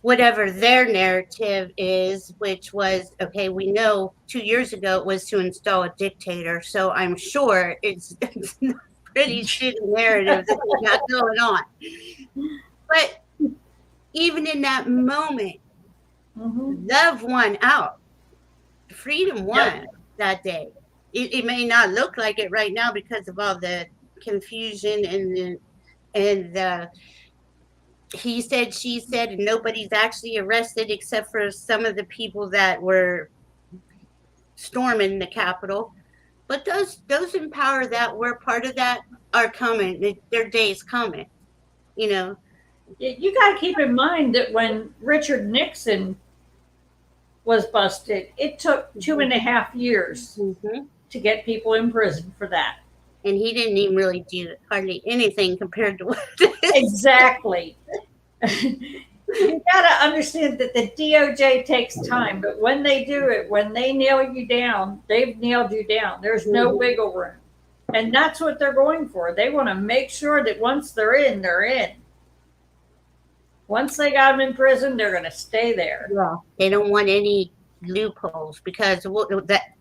whatever their narrative is, which was okay. We know 2 years ago it was to install a dictator, so I'm sure it's a pretty shitty narrative that they got going on. But even in that moment, Mhm. love won out. Freedom Yep. won that day. It may not look like it right now because of all the confusion and he said, she said, and nobody's actually arrested except for some of the people that were storming the Capitol. But those in power that were part of that are coming. Their day's coming. You know. You got to keep in mind that when Richard Nixon was busted, it took two Mhm. and a half years Mhm. to get people in prison for that. And he didn't even really do hardly anything compared to what this. Exactly. You got to understand that the DOJ takes time, but when they do it, when they nail you down, they've nailed you down. There's no Mhm. wiggle room. And that's what they're going for. They want to make sure that once they're in, they're in. Once they got them in prison, they're going to stay there. Yeah. They don't want any loopholes because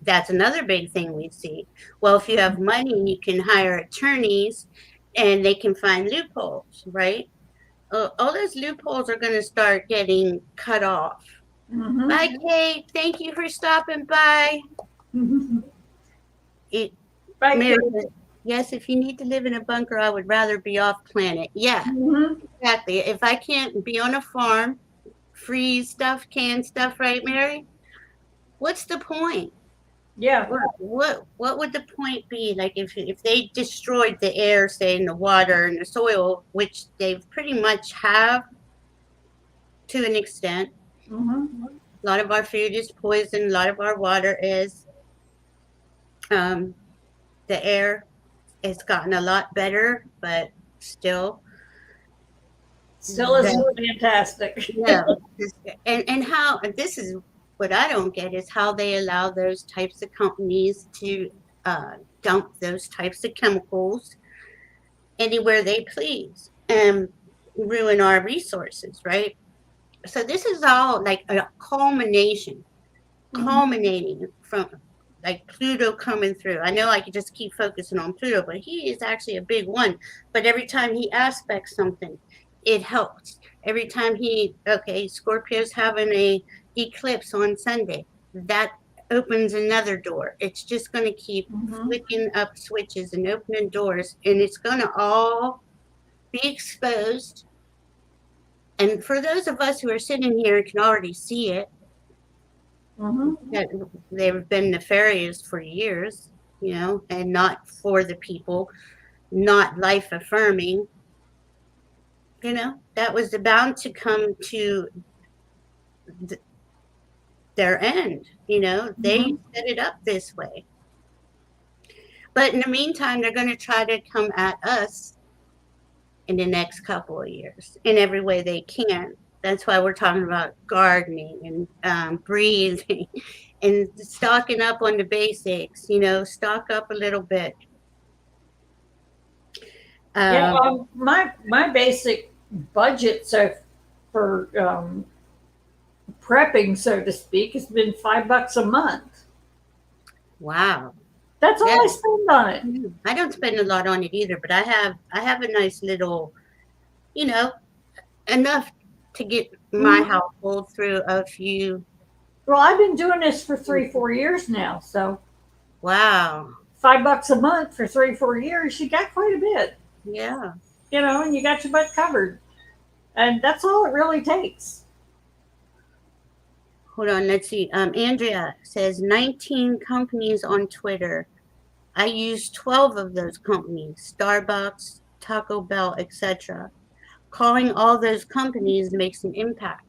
that's another big thing we see. Well, if you have money, you can hire attorneys, and they can find loopholes, right? All those loopholes are going to start getting cut off. Bye, Mm-hmm. Kate. Thank you for stopping by. It, Right, Mary Kate? says, yes, if you need to live in a bunker, I would rather be off planet. Yeah, Mm-hmm. exactly. If I can't be on a farm, freeze stuff, can stuff, right, Mary? What's the point? Yeah. What would the point be? Like if they destroyed the air, say, and the water and the soil, which they pretty much have to an extent. Mm-hmm. A lot of our food is poison. A lot of our water is. Um, the air has gotten a lot better, but still, Still isn't the, fantastic. no. And how, and this is what I don't get, is how they allow those types of companies to dump those types of chemicals anywhere they please and ruin our resources, right? So this is all like a culminating from like Pluto coming through. I know I could just keep focusing on Pluto, but he is actually a big one. But every time he aspects something, it helps. Every time Scorpio's having a eclipse on Sunday, that opens another door. It's just going to keep Mm-hmm. flicking up switches and opening doors, and it's going to all be exposed. And for those of us who are sitting here and can already see it, Mm-hmm. that they've been nefarious for years, and not for the people, not life affirming, that was bound to come to th- their end. They Mm-hmm. set it up this way. But in the meantime, they're going to try to come at us in the next couple of years in every way they can. That's why we're talking about gardening and breathing and stocking up on the basics, stock up a little bit. Yeah. Um, My basic budget so for prepping, so to speak, has been $5 a month. wow. That's all Yeah. I spend on it. I don't spend a lot on it either, but I have a nice little, you know, enough to get my Mhm. household through a few. Well, I've been doing this for 3, 4 years now, so Wow. $5 a month for 3, 4 years, you got quite a bit, Yeah. and you got your butt covered, and that's all it really takes. Hold on, let's see. Andrea says 19 companies on Twitter. I use 12 of those companies, Starbucks, Taco Bell, etc. Calling all those companies makes an impact.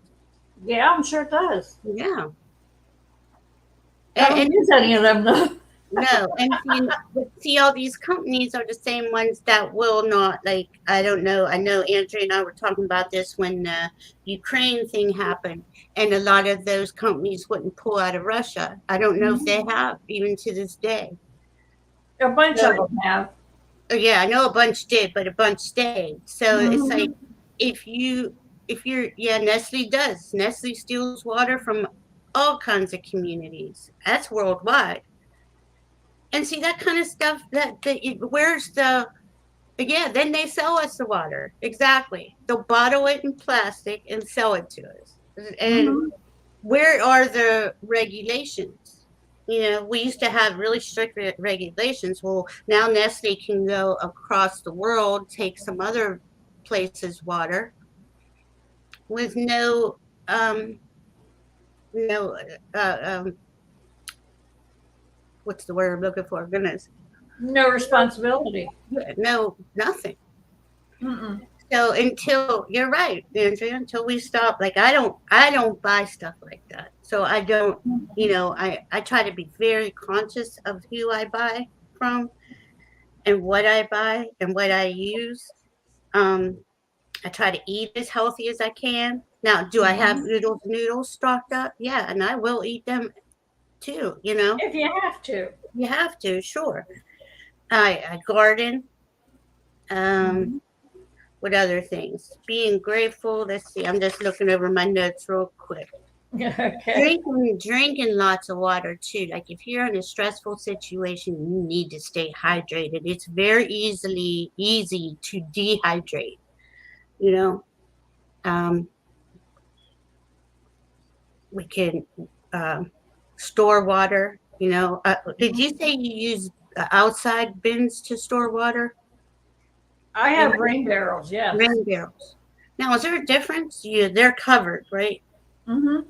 Yeah, I'm sure it does. Yeah. I And, don't and use any of them though. no, and see, all these companies are the same ones that will not, like, I don't know. I know Andrea and I were talking about this when the Ukraine thing happened, and a lot of those companies wouldn't pull out of Russia. I don't know if they have, even to this day. A bunch So, of them have. yeah, I know a bunch did, but a bunch stayed. So it's like Mhm. if you if you're yeah, Nestle does. Nestle steals water from all kinds of communities. That's worldwide. And see that kind of stuff where's the yeah, then they sell us the water. Exactly. They'll bottle it in plastic and sell it to us. And Mhm. where are the regulations? We used to have really strict regulations. Well, now Nestle can go across the world, take some other places' water with um, no, what's the word I'm looking for? Goodness, No responsibility. no, nothing. Mm-mm. So until you're right, Andrea, until we stop, like I don't buy stuff like that. So I don't, I try to be very conscious of who I buy from and what I buy and what I use. Um, I try to eat as healthy as I can. Now, do I have Mhm. noodles stocked up? Yeah, and I will eat them too. If you have to. You have to, sure. I garden. Um, Mhm. what other things? Being grateful. Let's see. I'm just looking over my notes real quick. Okay. Drinking lots of water too. Like if you're in a stressful situation, you need to stay hydrated. It's very easy to dehydrate. You know, um, we can um, store water. Did you Mhm. say you use outside bins to store water? I In have rain barrels, yes. rain barrels. Now, is there a difference? They're covered, right? Hmm.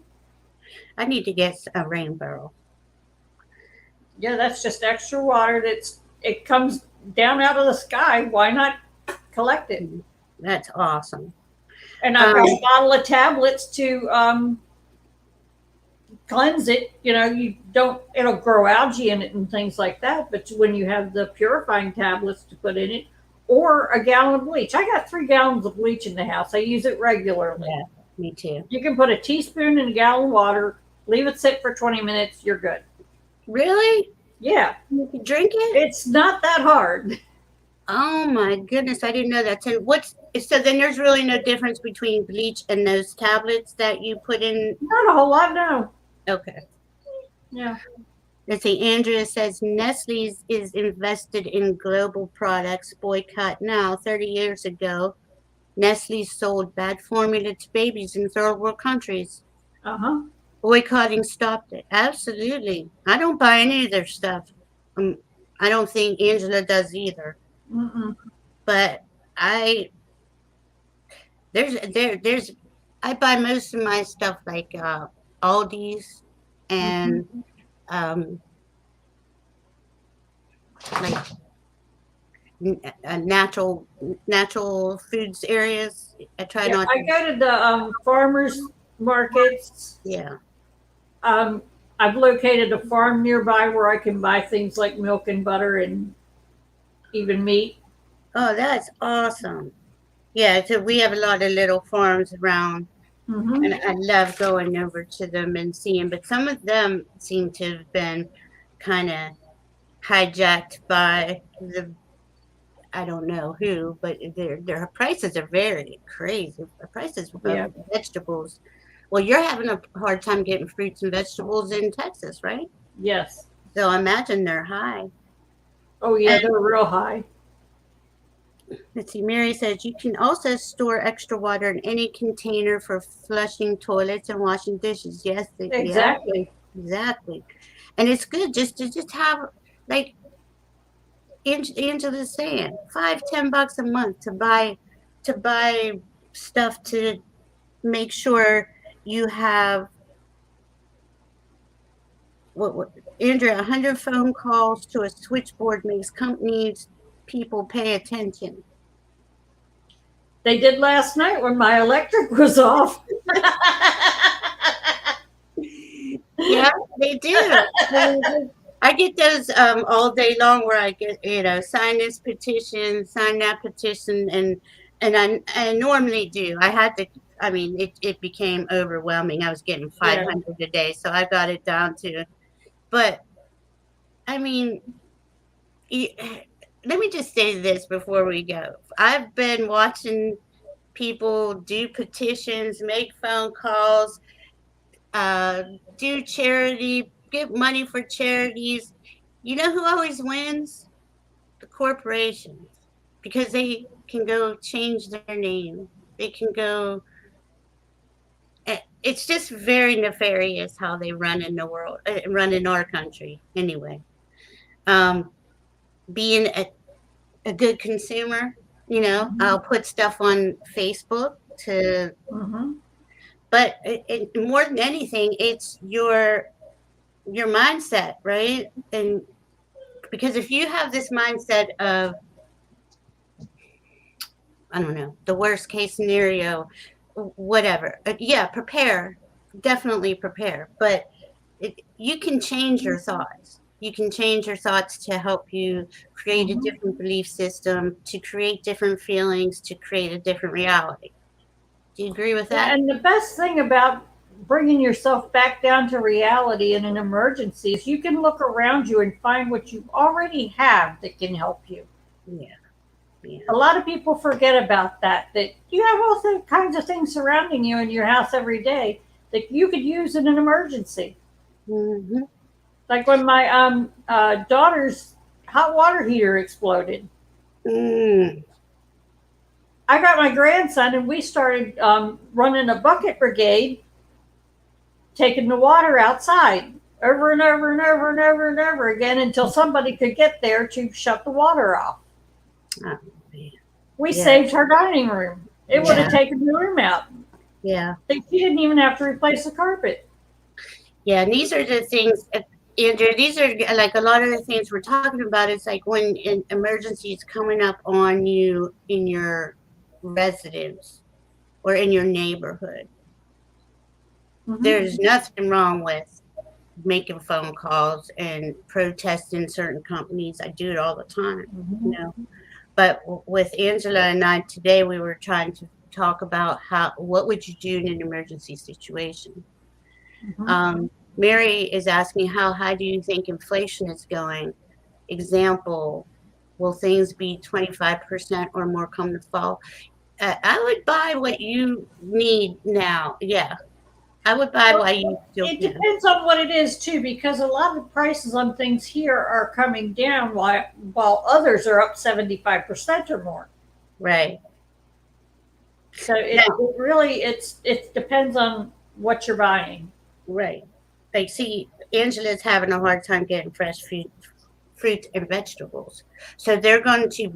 I need to get a rain barrel. Yeah, that's just extra water it comes down out of the sky. Why not collect it? Mm, that's awesome. And I've Um, got a bottle of tablets to cleanse it. You don't, it'll grow algae in it and things like that. But when you have the purifying tablets to put in it, or a gallon of bleach, I got 3 gallons of bleach in the house. I use it regularly. yeah, me too. You can put a teaspoon in a gallon of water, leave it sit for 20 minutes, you're good. Really? Yeah, You can drink it? it's not that hard. Oh my goodness, I didn't know that. So then there's really no difference between bleach and those tablets that you put in. Not a whole lot, no. Okay. Yeah. Let's see. Andrea says Nestle's is invested in global products. Boycott now. 30 years ago, Nestle sold bad formula to babies in third world countries. Uh huh. Boycotting stopped it. Absolutely. I don't buy any of their stuff. Um, I don't think Angela does either. Mm-mm. But I there's I buy most of my stuff like Aldi's Mm-hmm. and um like natural foods areas. I try Yeah, not I to. go to the farmers markets. Yeah. Um, I've located a farm nearby where I can buy things like milk and butter and even meat. Oh, that's awesome. Yeah, so we have a lot of little farms around, Mm-hmm. and I love going over to them and seeing. But some of them seem to have been kind of hijacked by the I don't know who, but their prices are very crazy. The prices of Yeah. vegetables. Well, you're having a hard time getting fruits and vegetables in Texas, right? Yes. So I imagine they're high. Oh yeah, And they're real high. let's see, Mary says you can also store extra water in any container for flushing toilets and washing dishes. Yes, yeah, Exactly. exactly. And it's good just have like Angela's saying, 5-10 bucks a month to buy stuff to make sure you have what Andrea, 100 phone calls to a switchboard makes companies people pay attention. They did last night when my electric was off. Yeah, they do. I get those all day long where I get, sign this petition, sign that petition, and I normally do. I had to I mean it became overwhelming. I was getting Yeah. 500 a day, so I got it down to but I mean let me just say this before we go. I've been watching people do petitions, make phone calls, uh, do charity, get money for charities. You know who always wins? The corporations, because they can go change their name. They can go it's just very nefarious how they run in the world, run in our country anyway. Um, being a good consumer, I'll put stuff on Facebook to, Mm-hmm. but more than anything, it's your mindset, right? And because if you have this mindset of, I don't know, the worst case scenario, whatever, yeah, prepare, definitely prepare, but you can change your thoughts. You can change your thoughts to help you create a Mm-hmm. different belief system, to create different feelings, to create a different reality. Do you agree with Yeah, that? and the best thing about bringing yourself back down to reality in an emergency is you can look around you and find what you already have that can help you. Yeah, A yeah. lot of people forget about that, that you have all the kinds of things surrounding you in your house every day that you could use in an emergency. Hmm. Like when my daughter's hot water heater exploded. Mm. I got my grandson and we started running a bucket brigade, taking the water outside over and over and over and over and over again until somebody could get there to shut the water off. Oh, man. We Yeah, saved her dining room. It would have yeah, taken the room out. yeah, She didn't even have to replace the carpet. yeah. And these are the things, Andrew. These are like a lot of the things we're talking about. It's like when an emergency is coming up on you in your residence or in your neighborhood. Mm-hmm. There's nothing wrong with making phone calls and protesting certain companies. I do it all the time, you Mm-hmm. know. But with Angela and I today, we were trying to talk about what would you do in an emergency situation. Mm-hmm. Um, Mary is asking, how high do you think inflation is going? Example, will things be 25% or more come the fall? I would buy what you need now. Yeah, I would buy Well, while you still it can. depends on what it is too, because a lot of the prices on things here are coming down while others are up 75% or more. Right. So Now, it really it depends on what you're buying. right. Like, see, Angela's having a hard time getting fresh fruit and vegetables. So they're going to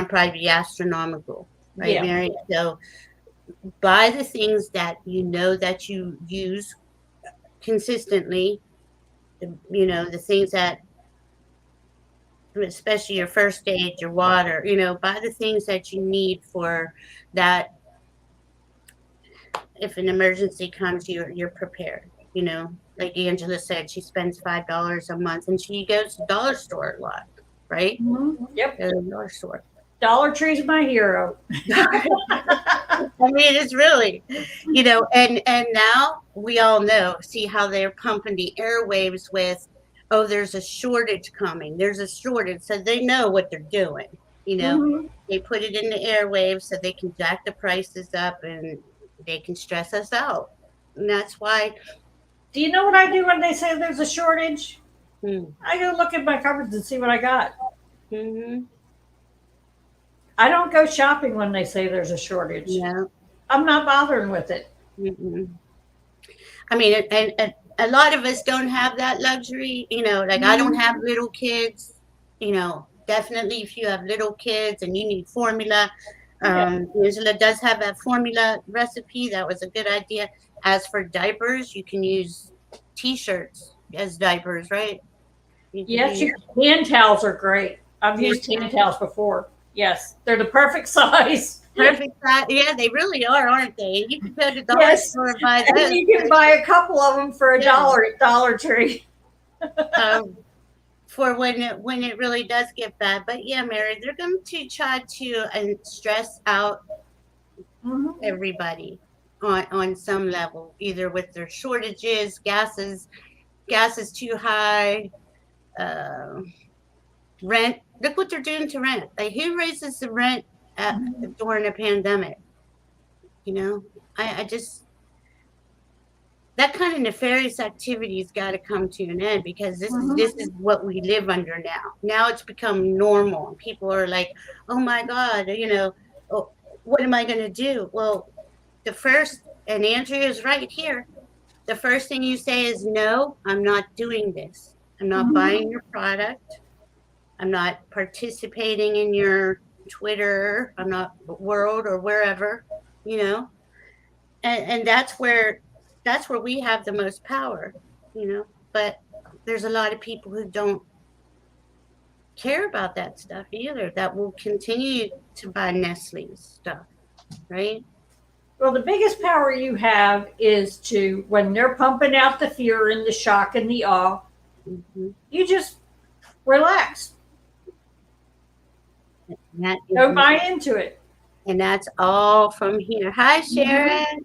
probably be astronomical, right, Yeah. Mary? So buy the things that you know that you use consistently, the things that, especially your first aid, your water, buy the things that you need for that. If an emergency comes, you're prepared. Like Angela said, she spends $5 a month, and she goes to the dollar store a lot, right? Mm-hmm. Yep. Go to the dollar store. Dollar Tree's my hero. I mean, it's really, and now we all know, see how they're pumping the airwaves with, oh, there's a shortage coming. There's a shortage. So they know what they're doing, you know. Mm-hmm. They put it in the airwaves so they can jack the prices up and they can stress us out. And that's why, Do you know what I do when they say there's a shortage? hmm, I go look at my cupboards and see what I got. mm-hmm, I don't go shopping when they say there's a shortage. yeah, I'm not bothering with it. mm-mm. I mean, and a lot of us don't have that luxury, like I don't Mm-hmm. have little kids, definitely if you have little kids and you need formula, Yeah. Angela does have a formula recipe. That was a good idea. As for diapers, you can use t-shirts as diapers, right? You can Yes, use your hand towels are great. I've hand used hand towels. towels before. Yes, they're the perfect size. Perfect size. Yeah, they really are, aren't they? You can go to the dollar Yes, store and buy and those. you can buy a couple of them for a Yeah. dollar at Dollar Tree. Um, for when it really does get bad. But yeah, Mary, they're going to try to and stress out Mm-hmm. everybody on some level, either with their shortages, gas is too high, uh, rent. Look what they're doing to rent. Like who raises the rent at, during a pandemic? You know, I just that kind of nefarious activity's got to come to an end because this is Mm-hmm. this is what we live under now. Now it's become normal, and people are like, "Oh my God, oh, what am I going to do?" Well, the first And Andrea is right here. The first thing you say is, no, I'm not doing this. I'm not buying Mhm. your product. I'm not participating in your Twitter. I'm not world or wherever, you know. And that's where we have the most power, you know. But there's a lot of people who don't care about that stuff either. That will continue to buy Nestle's stuff, right? Well, the biggest power you have is to, when they're pumping out the fear and the shock and the awe, Hmm. you just relax. That is, Don't buy into it. and that's all from here. Hi, Mm-hmm. Sharon.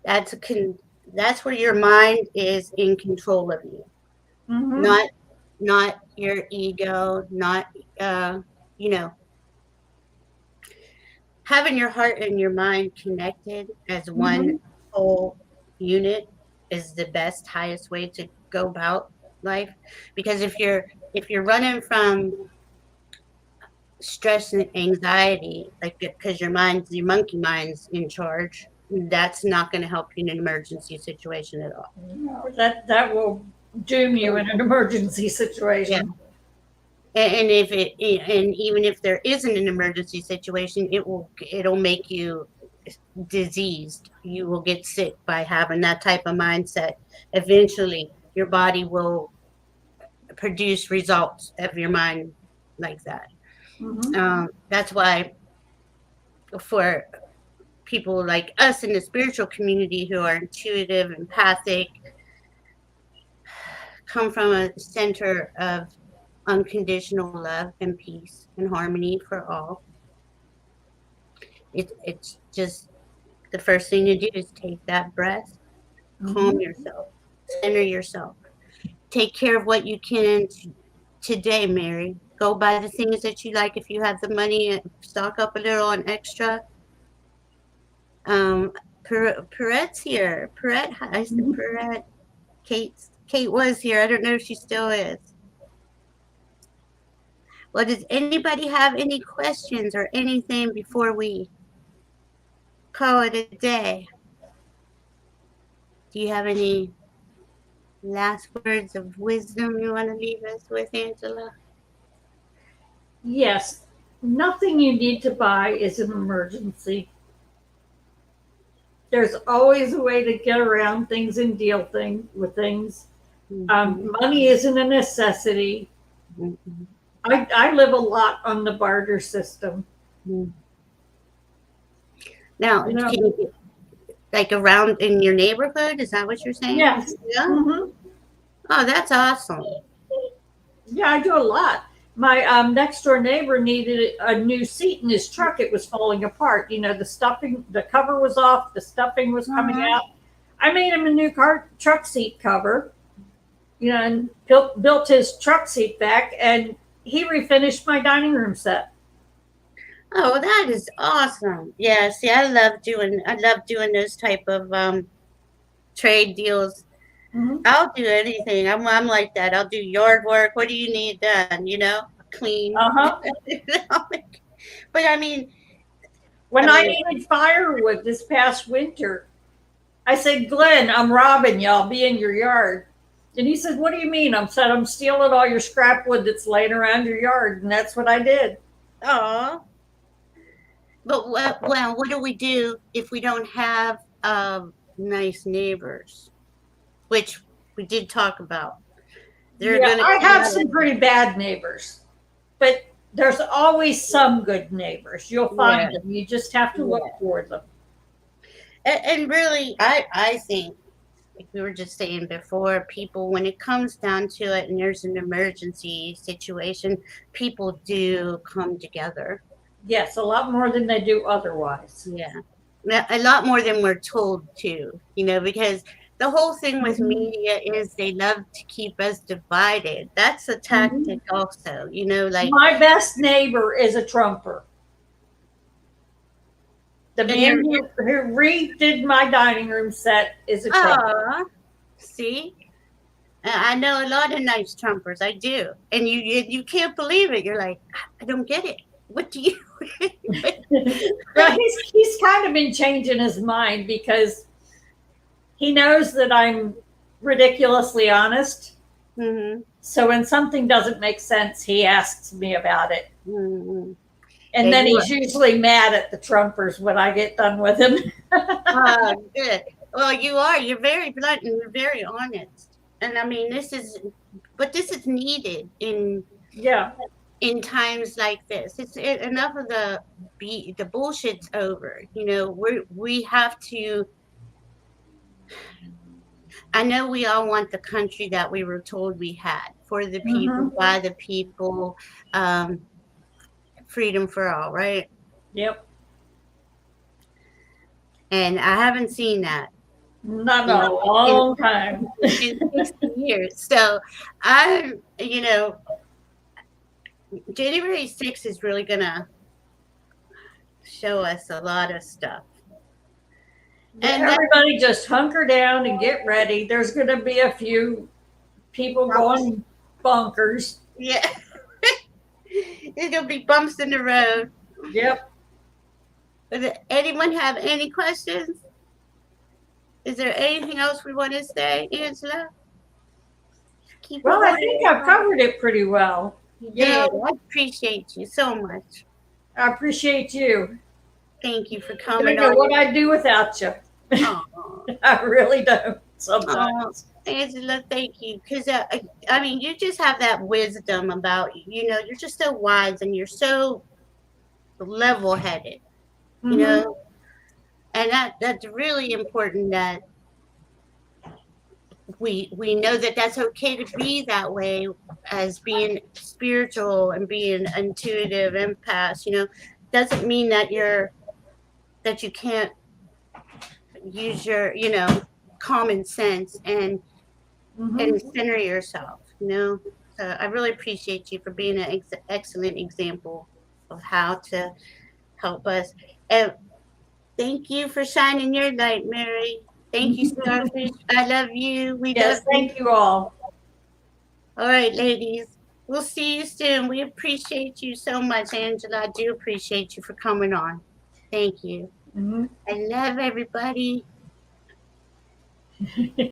That's a that's where your mind is in control of you, Mm-hmm. not your ego, not uh, you know, having your heart and your mind connected as one Mm-hmm. whole unit is the best, highest way to go about life. Because if you're running from stress and anxiety, like because your monkey mind's in charge, that's not going to help you in an emergency situation at all. That will doom you in an emergency Yeah. situation. And if and even if there isn't an emergency situation, it'll make you diseased. You will get sick by having that type of mindset. Eventually, your body will produce results of your mind like that. Mm-hmm. That's why for people like us in the spiritual community who are intuitive, empathic, come from a center of unconditional love and peace and harmony for all. It's just the first thing to do is take that breath, calm Mm-hmm. yourself, center yourself, take care of what you can today, Mary. Go buy the things that you like if you have the money and stock up a little on extra. Um, Perette's here. I said Mm-hmm. Perette. Kate was here. I don't know if she still is. Well, does anybody have any questions or anything before we call it a day? Do you have any last words of wisdom you want to leave us with, Angela? Yes, nothing you need to buy is an emergency. There's always a way to get around things and deal with things. Mm-hmm. Money isn't a necessity. Mm-hmm. I live a lot on the barter system. Mm-hmm. Now, You can know, you like around in your neighborhood? Is that what you're saying? yes. Yeah. Hmm. Oh, that's awesome. Yeah, I do a lot. My next door neighbor needed a new seat in his truck. It was falling apart. You know, the stuffing, the cover was off, the stuffing was coming Uh-huh. out. I made him a new truck seat cover, you know, and built his truck seat back, and he refinished my dining room set. Oh, that is awesome. Yeah, see, I love doing those type of trade deals. Hmm. I'll do anything. I'm like that. I'll do yard work. What do you need done? Clean. Uh huh. But I mean, When I I mean, needed firewood this past winter, I said, Glenn, I'm robbing you. I'll be in your yard. And he said, What do you mean? I'm stealing all your scrap wood that's laying around your yard. And that's what I did. oh, but what do we do if we don't have nice neighbors? Which we did talk about. They're Yeah, gonna I come have out some of pretty bad neighbors, but there's always some good neighbors. You'll yeah, find them. You just have to look yeah. for them. And really, I think like we were just saying before, people when it comes down to it, and there's an emergency situation, people do come together. Yes, a lot more than they do otherwise. Yeah. A lot more than we're told to, because the whole thing with Mhm. media is they love to keep us divided. That's a tactic Mhm. also, like, My best neighbor is a Trumper. The and they're, man who redid my dining room set is a Trumper. ah, see, I know a lot of nice Trumpers. I do, and you can't believe it. You're like, I don't get it. What do you? Well, he's kind of been changing his mind because he knows that I'm ridiculously honest. Hmm. So when something doesn't make sense, he asks me about it. Hmm. Yeah, And then you he's usually mad at the Trumpers when I get done with him. are. Good. Well, you are. You're very blunt and you're very honest. And I mean, but this is needed Yeah. in times like this. Enough of the bullshit's over. We have to. I know we all want the country that we were told we had, for the people, Mm-hmm. by the people, um, freedom for all, right? Yep. And I haven't seen that Not in, a in, long time. in 60 years. So I'm, you know, January 6th is really going to show us a lot of stuff. And that, Everybody just hunker down and get ready. There's going to be a few people going bonkers. yeah, there's going to be bumps in the road. Yep. Does anyone have any questions? Is there anything else we want to say, Angela? Keep it Well, I going. think I've covered it pretty well. You You did. know, I appreciate you so much. I appreciate you. Thank you for I don't coming know on. what I'd do without you. Oh, I really don't oh, sometimes. Angela, thank you. Because I mean, you just have that wisdom about you're just so wise and you're so level-headed. You Mm-hmm. know, and that's really important that we know that that's okay to be that way as being spiritual and being intuitive empaths. Doesn't mean that you can't use your common sense Mm-hmm. and center yourself. So I really appreciate you for being an excellent example of how to help us. And thank you for shining your light, Mary. Thank you, Starfish. I love you. We love Yes, you. thank you all. All right, ladies. We'll see you soon. We appreciate you so much, Angela. I do appreciate you for coming on. Thank you. Mm-hmm. I love everybody.